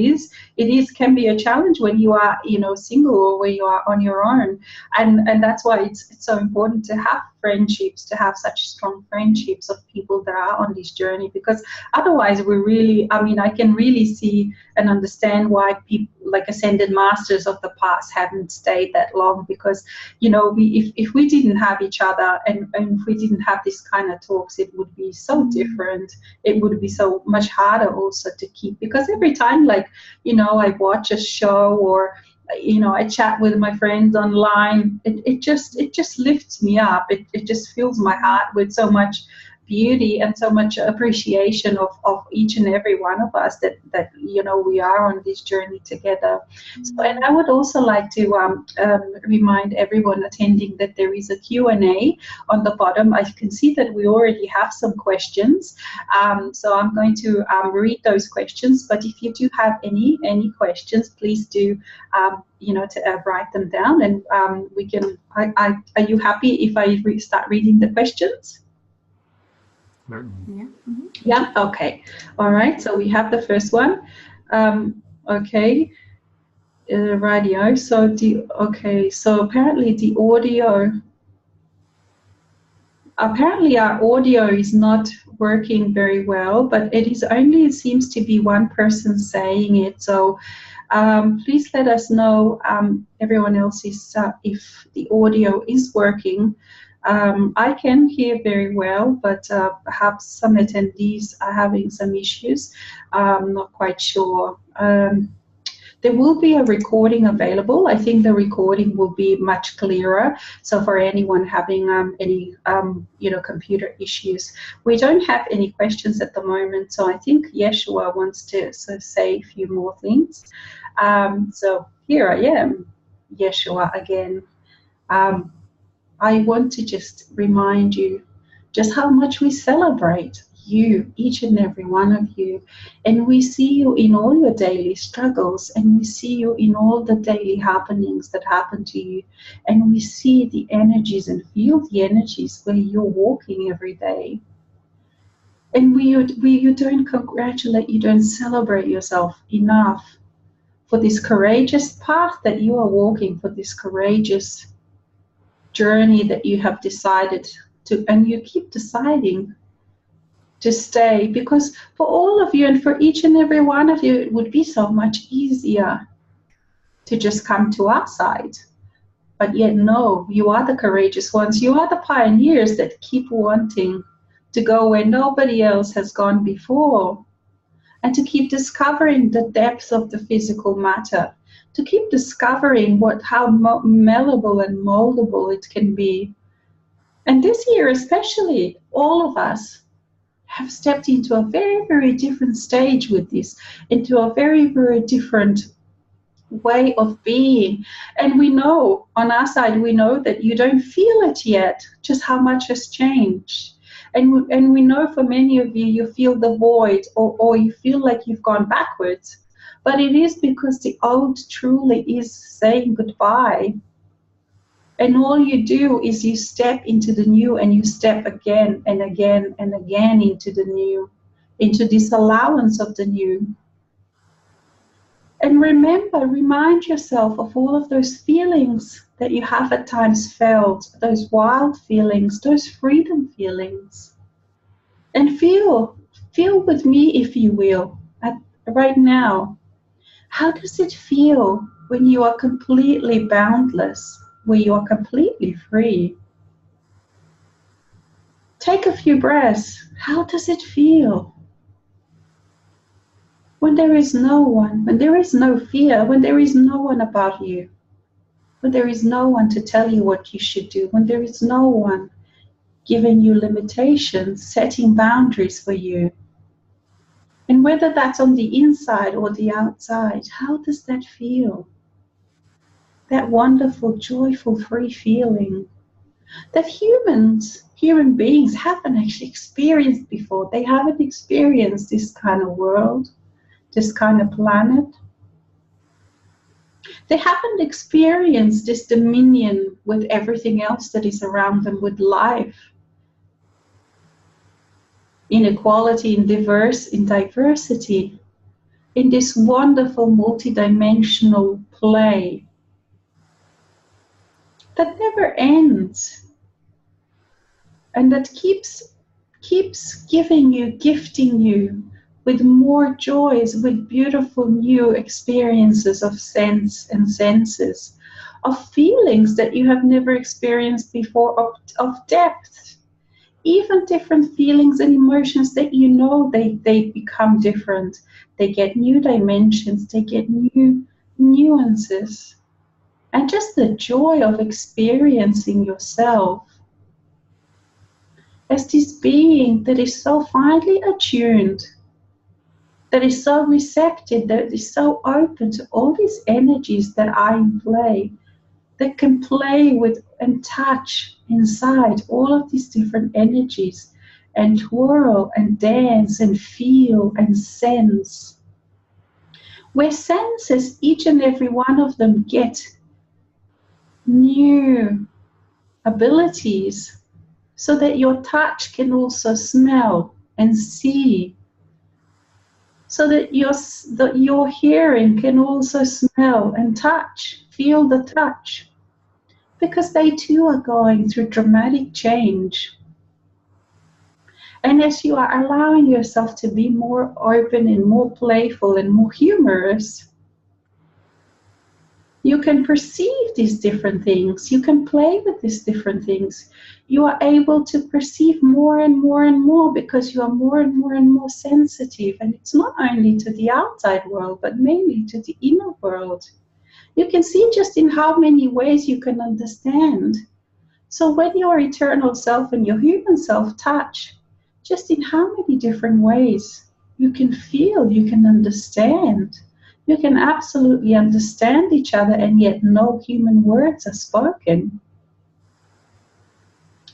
can be a challenge when you are single, or when you are on your own, and that's why it's so important to have friendships, to have such strong friendships of people that are on this journey, because otherwise I can really see and understand why people, like ascended masters of the past haven't stayed that long, because, you know, if we didn't have each other, and if we didn't have this kind of talks, it would be so different. It would be so much harder also to keep, because every time, like, you know, I watch a show, or, you know, I chat with my friends online, it just lifts me up. It just fills my heart with so much beauty and so much appreciation of each and every one of us, that you know, we are on this journey together. So, and I would also like to remind everyone attending that there is a Q&A on the bottom. I can see that we already have some questions, so I'm going to read those questions, but if you do have any questions, please do you know, to write them down, and we can, are you happy if I start reading the questions? Yeah. Mm-hmm. Yeah, okay. All right, so we have the first one. Okay, radio. So so apparently our audio is not working very well, but it seems to be one person saying it. So please let us know, everyone else, if the audio is working. I can hear very well, but perhaps some attendees are having some issues. I'm not quite sure. There will be a recording available. I think the recording will be much clearer. So for anyone having any you know, computer issues, we don't have any questions at the moment. So I think Yeshua wants to say a few more things. So here I am, Yeshua again. I want to just remind you just how much we celebrate you, each and every one of you. And we see you in all your daily struggles, and we see you in all the daily happenings that happen to you. And we see the energies and feel the energies where you're walking every day. And you don't congratulate, you don't celebrate yourself enough for this courageous path that you are walking, for this courageous journey that you have decided to, and you keep deciding to stay, because for all of you and for each and every one of you, it would be so much easier to just come to our side. But yet, no, you are the courageous ones. You are the pioneers that keep wanting to go where nobody else has gone before, and to keep discovering the depth of the physical matter, to keep discovering how malleable and moldable it can be. And this year especially, all of us have stepped into a very, very different stage with this, into a very, very different way of being. And we know, on our side, we know that you don't feel it yet, just how much has changed. And we know for many of you, you feel the void, or you feel like you've gone backwards. But it is because the old truly is saying goodbye. And all you do is you step into the new, and you step again and again and again into the new, into this allowance of the new. And remind yourself of all of those feelings that you have at times felt, those wild feelings, those freedom feelings. And feel with me, if you will, right now. How does it feel when you are completely boundless, where you are completely free? Take a few breaths. How does it feel? When there is no one, when there is no fear, when there is no one about you, when there is no one to tell you what you should do, when there is no one giving you limitations, setting boundaries for you. And whether that's on the inside or the outside, how does that feel? That wonderful, joyful, free feeling that human beings haven't actually experienced before. They haven't experienced this kind of world, this kind of planet. They haven't experienced this dominion with everything else that is around them, with life, inequality, in diversity, in this wonderful multidimensional play that never ends, and that keeps gifting you with more joys, with beautiful new experiences of sense and senses, of feelings that you have never experienced before, of depth. Even different feelings and emotions that you know they become different. They get new dimensions, they get new nuances. And just the joy of experiencing yourself as this being that is so finely attuned, that is so receptive, that is so open to all these energies that are in play, that can play with and touch inside all of these different energies and twirl and dance and feel and sense. Where senses, each and every one of them, get new abilities so that your touch can also smell and see, so that your hearing can also smell and touch, feel the touch. Because they too are going through dramatic change. And as you are allowing yourself to be more open and more playful and more humorous, you can perceive these different things. You can play with these different things. You are able to perceive more and more and more because you are more and more and more sensitive. And it's not only to the outside world, but mainly to the inner world. You can see just in how many ways you can understand. So when your eternal self and your human self touch, just in how many different ways you can feel, you can understand. You can absolutely understand each other, and yet no human words are spoken.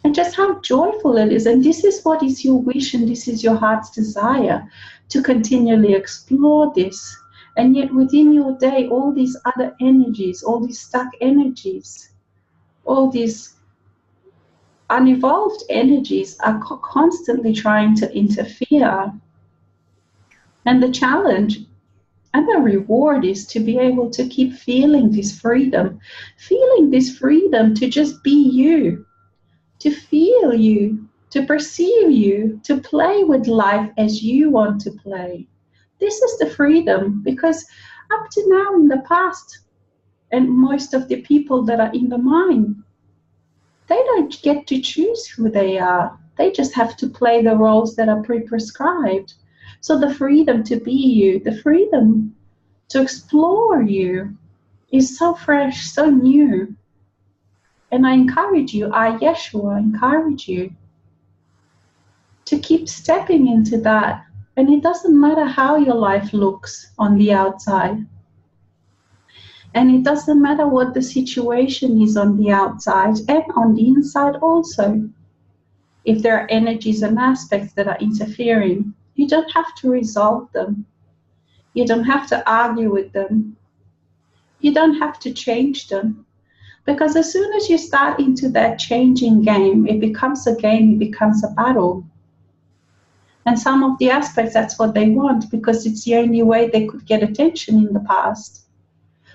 And just how joyful it is. And this is what is your wish, and this is your heart's desire, to continually explore this. And yet within your day, all these other energies, all these stuck energies, all these unevolved energies are constantly trying to interfere. And the challenge and the reward is to be able to keep feeling this freedom to just be you, to feel you, to perceive you, to play with life as you want to play. This is the freedom, because up to now in the past, and most of the people that are in the mind, they don't get to choose who they are. They just have to play the roles that are pre-prescribed. So the freedom to be you, the freedom to explore you is so fresh, so new. And I encourage you, Yeshua, encourage you to keep stepping into that. And it doesn't matter how your life looks on the outside. And it doesn't matter what the situation is on the outside and on the inside also. If there are energies and aspects that are interfering, you don't have to resolve them. You don't have to argue with them. You don't have to change them. Because as soon as you start into that changing game, it becomes a game, it becomes a battle. And some of the aspects, that's what they want, because it's the only way they could get attention in the past.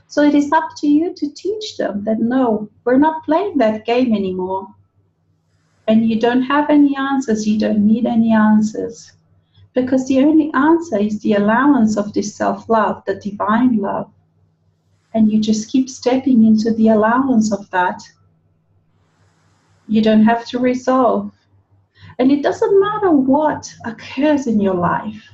So it is up to you to teach them that no, we're not playing that game anymore. And you don't have any answers, you don't need any answers. Because the only answer is the allowance of this self-love, the divine love. And you just keep stepping into the allowance of that. You don't have to resolve. And it doesn't matter what occurs in your life.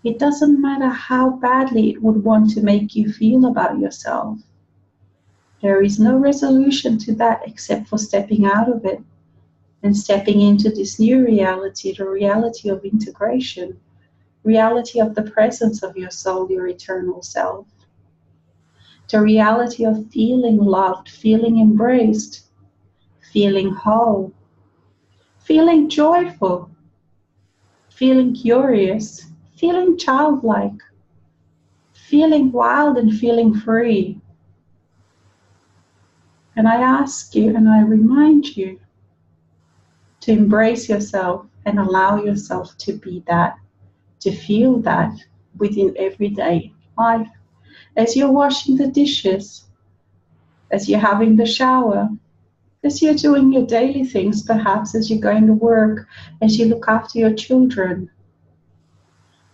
It doesn't matter how badly it would want to make you feel about yourself. There is no resolution to that except for stepping out of it and stepping into this new reality, the reality of integration, reality of the presence of your soul, your eternal self, the reality of feeling loved, feeling embraced, feeling whole, feeling joyful, feeling curious, feeling childlike, feeling wild and feeling free. And I ask you and I remind you to embrace yourself and allow yourself to be that, to feel that within everyday life. As you're washing the dishes, as you're having the shower, as you're doing your daily things, perhaps as you're going to work, as you look after your children,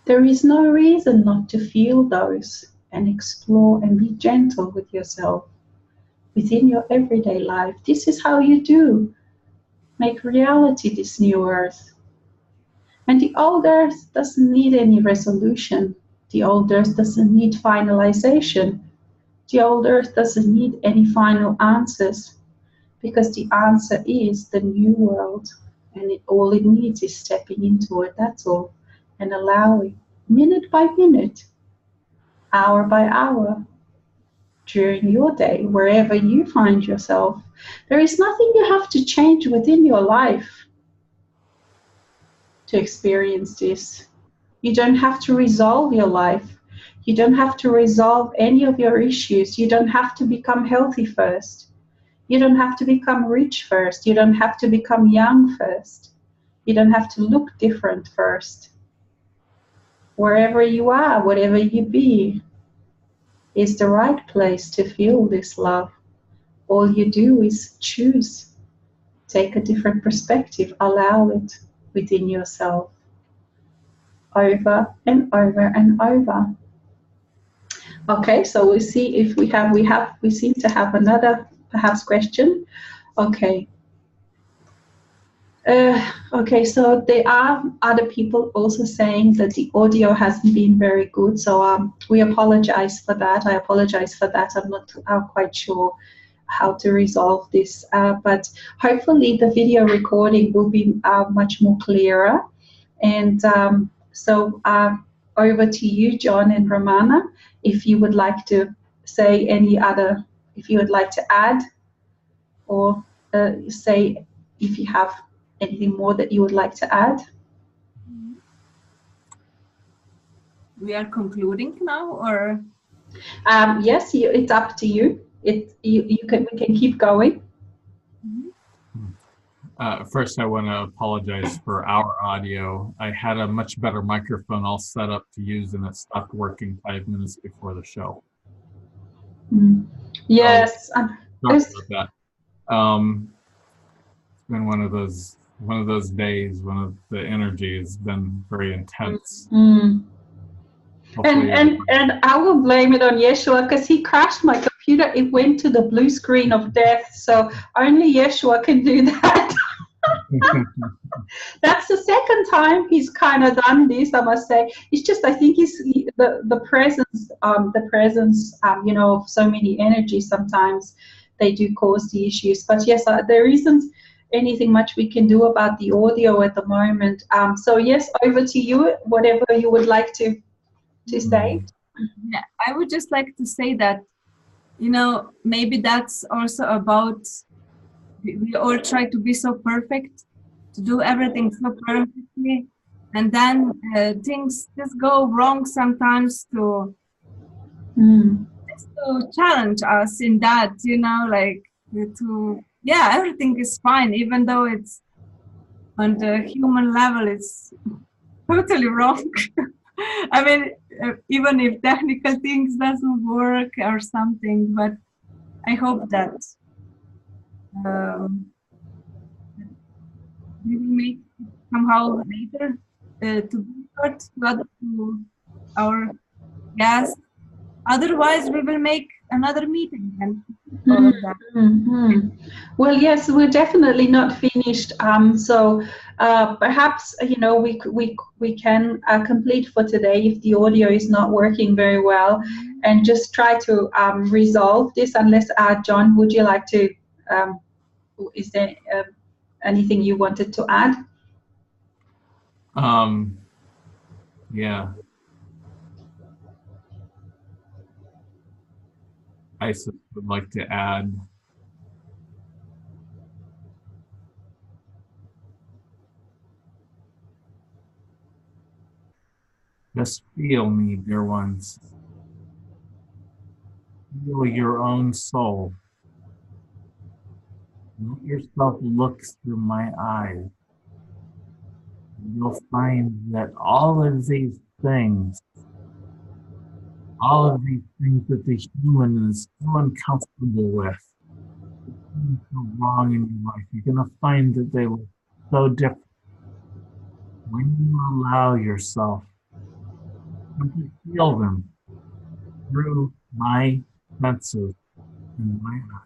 There is no reason not to feel those and explore and be gentle with yourself within your everyday life. This is how you do make reality this new earth. And the old earth doesn't need any resolution. The old earth doesn't need finalization. The old earth doesn't need any final answers, because the answer is the new world, and all it needs is stepping into it, that's all, and allowing, minute by minute, hour by hour, during your day, wherever you find yourself. There is nothing you have to change within your life to experience this. You don't have to resolve your life. You don't have to resolve any of your issues. You don't have to become healthy first. You don't have to become rich first. You don't have to become young first. You don't have to look different first. Wherever you are, whatever you be, is the right place to feel this love. All you do is choose, take a different perspective, allow it within yourself, over and over and over. Okay, so we see if we seem to have another perhaps question. Okay. Okay, so there are other people also saying that the audio hasn't been very good, so we apologize for that. I apologize for that. I'm not quite sure how to resolve this, but hopefully the video recording will be much more clearer. And so over to you, John and Romana, if you would like to say if you would like to add, or say if you have anything more that you would like to add. We are concluding now, or? Yes, it's up to you. We can keep going. First, I want to apologize for our audio. I had a much better microphone all set up to use, and it stopped working 5 minutes before the show. Yes, sorry about that. It's been one of those days when the energy has been very intense. And I will blame it on Yeshua, because he crashed my computer. It went to the blue screen of death. So only Yeshua can do that. That's the second time he's kind of done this, I must say. It's just, I think the presence, of so many energies, sometimes they do cause the issues. But yes, there isn't anything much we can do about the audio at the moment. So yes, over to you, whatever you would like to say. Yeah, I would just like to say that, maybe that's also about, we all try to be so perfect, to do everything so perfectly, and then things just go wrong sometimes just to challenge us in that, everything is fine, even though it's on the human level, it's totally wrong. I mean, even if technical things doesn't work or something, but I hope that we will make it somehow later to be heard to our guests. Otherwise, we will make another meeting and all of that. Well, yes, we're definitely not finished. So perhaps we can complete for today if the audio is not working very well, and just try to resolve this. Unless John, would you like to? Is there anything you wanted to add? Yeah. I would like to add, just feel me, dear ones. Feel your own soul. Let yourself look through my eyes. You'll find that all of these things that the human is so uncomfortable with, so wrong in your life, you're going to find that they were so different when you allow yourself simply feel them through my senses and my eyes.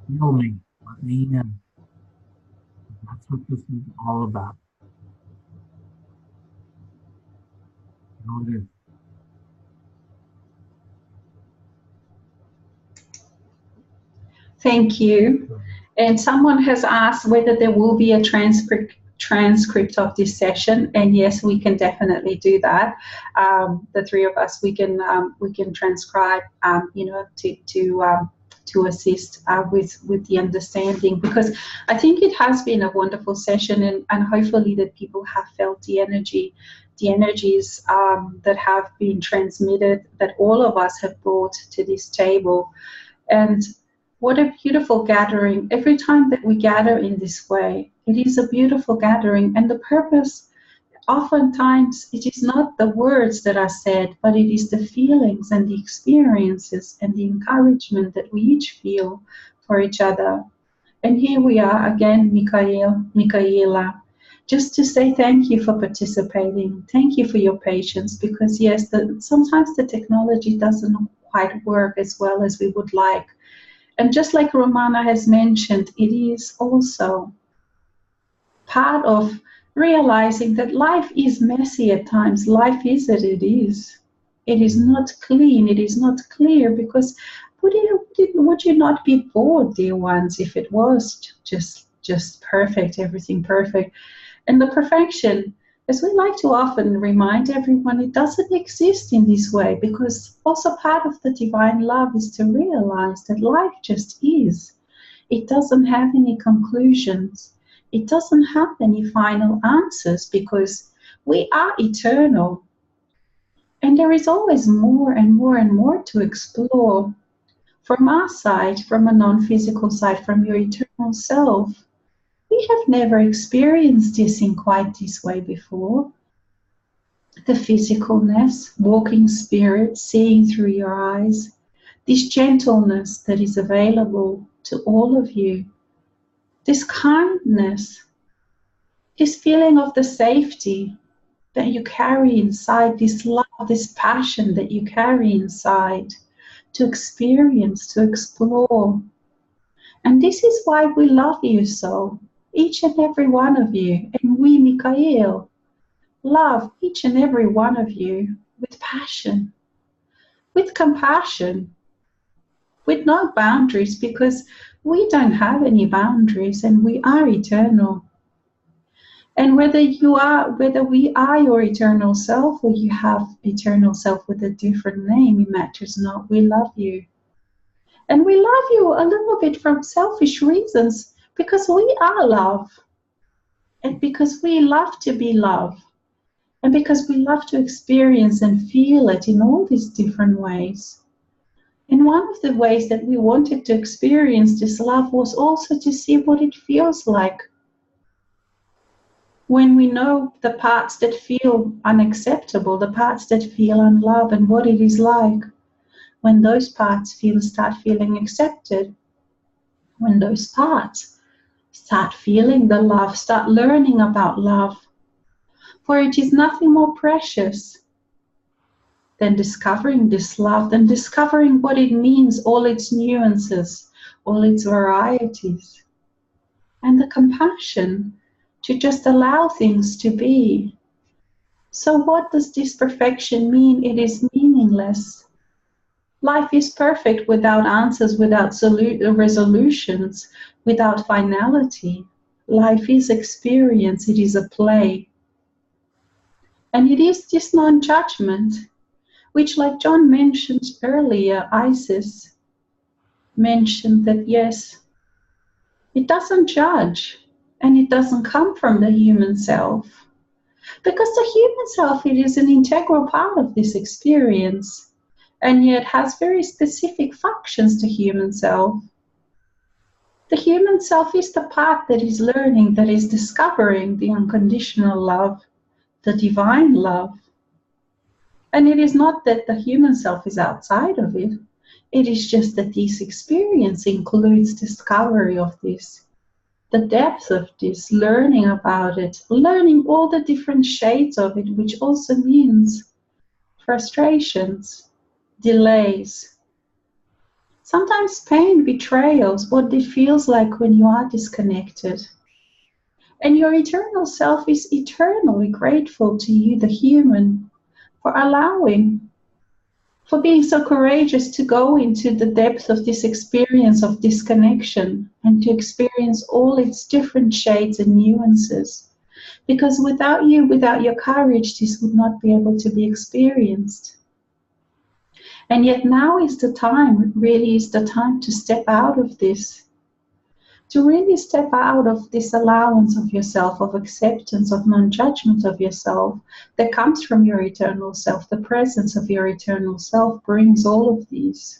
Feel me, let me in. That's what this is all about. Notice. Thank you. And someone has asked whether there will be a transcript of this session, and yes, we can definitely do that. The three of us, we can transcribe, to assist with the understanding, because I think it has been a wonderful session, and hopefully that people have felt the energies that have been transmitted, that all of us have brought to this table. And what a beautiful gathering. Every time that we gather in this way, it is a beautiful gathering. And the purpose, oftentimes, it is not the words that are said, but it is the feelings and the experiences and the encouragement that we each feel for each other. And here we are again, Michaela, just to say thank you for participating. Thank you for your patience, because yes, sometimes the technology doesn't quite work as well as we would like. And just like Romana has mentioned, it is also part of realizing that life is messy at times. Life is as it is. It is not clean. It is not clear, because would you not be bored, dear ones, if it was just perfect, everything perfect? And the perfection, as we like to often remind everyone, it doesn't exist in this way, because also part of the divine love is to realize that life just is. It doesn't have any conclusions. It doesn't have any final answers, because we are eternal. And there is always more and more and more to explore. From our side, from a non-physical side, from your eternal self, we have never experienced this in quite this way before. The physicalness, walking spirit, seeing through your eyes, this gentleness that is available to all of you, this kindness, this feeling of the safety that you carry inside, this love, this passion that you carry inside to experience, to explore. And this is why we love you so, each and every one of you. And we, Michael, love each and every one of you with passion, with compassion, with no boundaries, because we don't have any boundaries and we are eternal. And whether we are your eternal self, or you have eternal self with a different name, it matters not. We love you. And we love you a little bit from selfish reasons, because we are love. And because we love to be love. And because we love to experience and feel it in all these different ways. And one of the ways that we wanted to experience this love was also to see what it feels like when we know the parts that feel unacceptable, the parts that feel unloved, and what it is like when those parts start feeling accepted, when those parts start feeling the love, start learning about love. For it is nothing more precious than discovering this love, than discovering what it means, all its nuances, all its varieties, and the compassion to just allow things to be. So what does this perfection mean? It is meaningless. Life is perfect without answers, without resolutions, without finality. Life is experience, it is a play. And it is this non-judgment, which, like John mentioned earlier, Isis mentioned that yes, it doesn't judge, and it doesn't come from the human self. Because the human self, it is an integral part of this experience, and yet has very specific functions to human self. The human self is the part that is learning, that is discovering the unconditional love, the divine love. And it is not that the human self is outside of it. It is just that this experience includes discovery of this, the depth of this, learning about it, learning all the different shades of it, which also means frustrations, delays, sometimes pain, betrayals, what it feels like when you are disconnected. And your eternal self is eternally grateful to you, the human, for allowing, for being so courageous to go into the depth of this experience of disconnection and to experience all its different shades and nuances. Because without you, without your courage, this would not be able to be experienced. And yet now is the time, really is the time to step out of this, to really step out of this allowance of yourself, of acceptance, of non-judgment of yourself that comes from your eternal self. The presence of your eternal self brings all of these.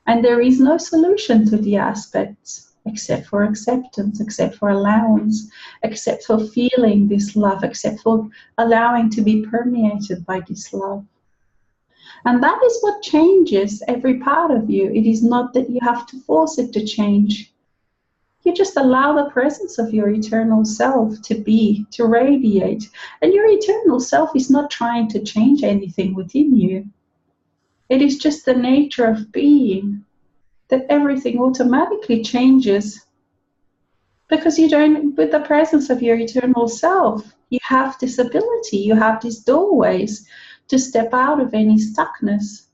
And there is no solution to the aspects except for acceptance, except for allowance, except for feeling this love, except for allowing to be permeated by this love. And that is what changes every part of you. It is not that you have to force it to change. You just allow the presence of your eternal self to be, to radiate. And your eternal self is not trying to change anything within you. It is just the nature of being, that everything automatically changes. Because you don't, with the presence of your eternal self, you have this ability, you have these doorways to step out of any stuckness.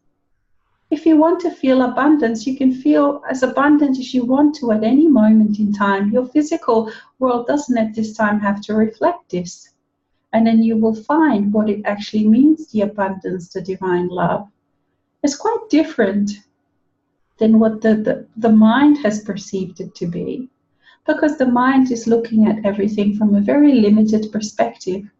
If you want to feel abundance, you can feel as abundant as you want to at any moment in time. Your physical world doesn't at this time have to reflect this. And then you will find what it actually means, the abundance, the divine love. It's quite different than what the mind has perceived it to be. Because the mind is looking at everything from a very limited perspective,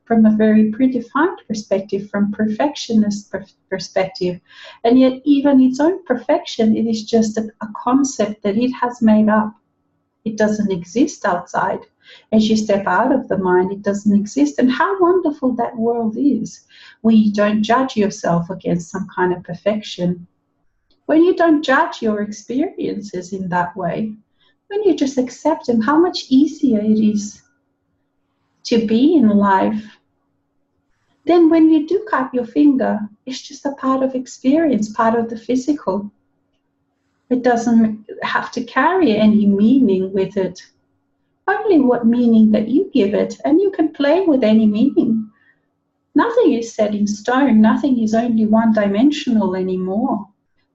from a very predefined perspective, from perfectionist perspective. And yet even its own perfection, it is just a concept that it has made up. It doesn't exist outside. As you step out of the mind, it doesn't exist. And how wonderful that world is, when you don't judge yourself against some kind of perfection. When you don't judge your experiences in that way, when you just accept them, how much easier it is to be in life. Then when you do cut your finger, it's just a part of experience, part of the physical. It doesn't have to carry any meaning with it. Only what meaning that you give it, and you can play with any meaning. Nothing is set in stone, nothing is only one-dimensional anymore.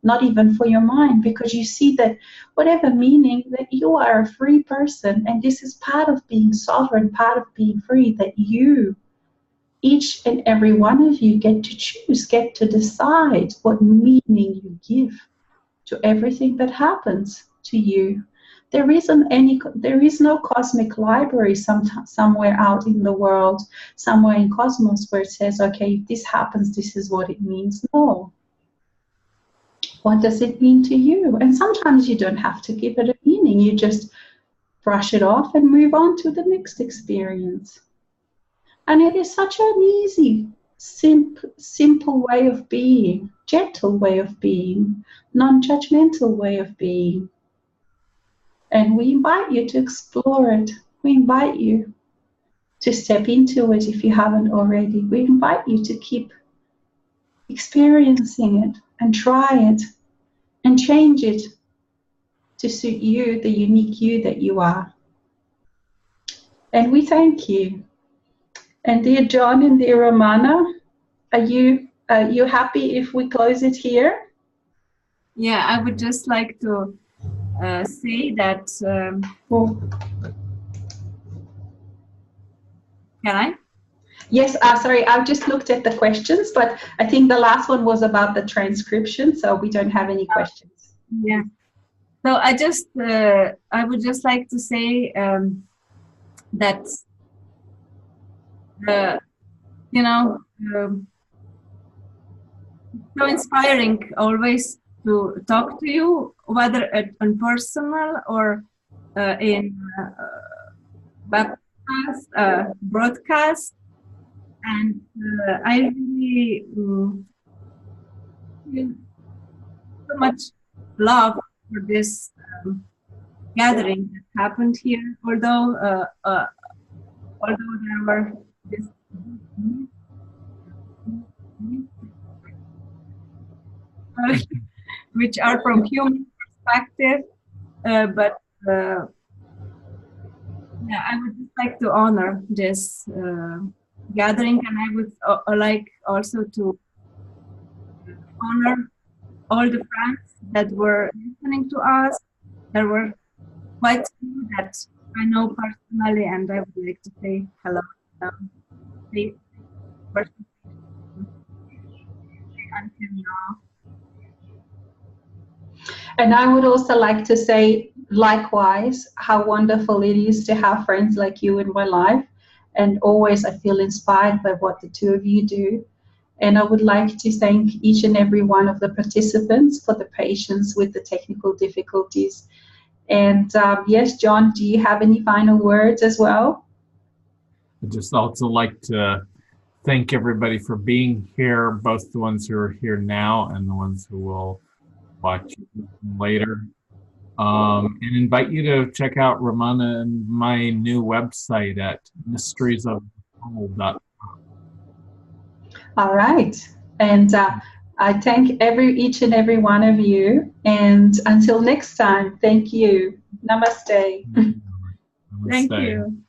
Not even for your mind, because you see that whatever meaning, that you are a free person, and this is part of being sovereign, part of being free, that you, each and every one of you, get to choose, get to decide what meaning you give to everything that happens to you. There is no cosmic library somewhere out in the world, somewhere in cosmos, where it says, okay, if this happens, this is what it means. No. What does it mean to you? And sometimes you don't have to give it a meaning. You just brush it off and move on to the next experience. And it is such an easy, simple way of being, gentle way of being, non-judgmental way of being. And we invite you to explore it. We invite you to step into it if you haven't already. We invite you to keep experiencing it and try it and change it to suit you, the unique you that you are. And we thank you. And dear John and dear Romana, are you happy if we close it here? Yeah, I would just like to say that. Can I? Yes, sorry, I've just looked at the questions, but I think the last one was about the transcription, so we don't have any questions. Yeah. So I would just like to say that, so inspiring always to talk to you, whether on personal or in broadcast. And I really feel so much love for this gathering that happened here. Although there were this, which are from human perspective, but yeah, I would just like to honor this gathering, and I would like also to honor all the friends that were listening to us. There were quite few that I know personally, and I would like to say hello to them. They until now. And I would also like to say, likewise, how wonderful it is to have friends like you in my life. And always I feel inspired by what the two of you do. And I would like to thank each and every one of the participants for the patience with the technical difficulties. And yes, John, do you have any final words as well? I'd just also like to thank everybody for being here, both the ones who are here now and the ones who will watch later. And invite you to check out Ramona and my new website at mysteriesofthesoul.com. All right. And I thank each and every one of you. And until next time, thank you. Namaste. Thank you.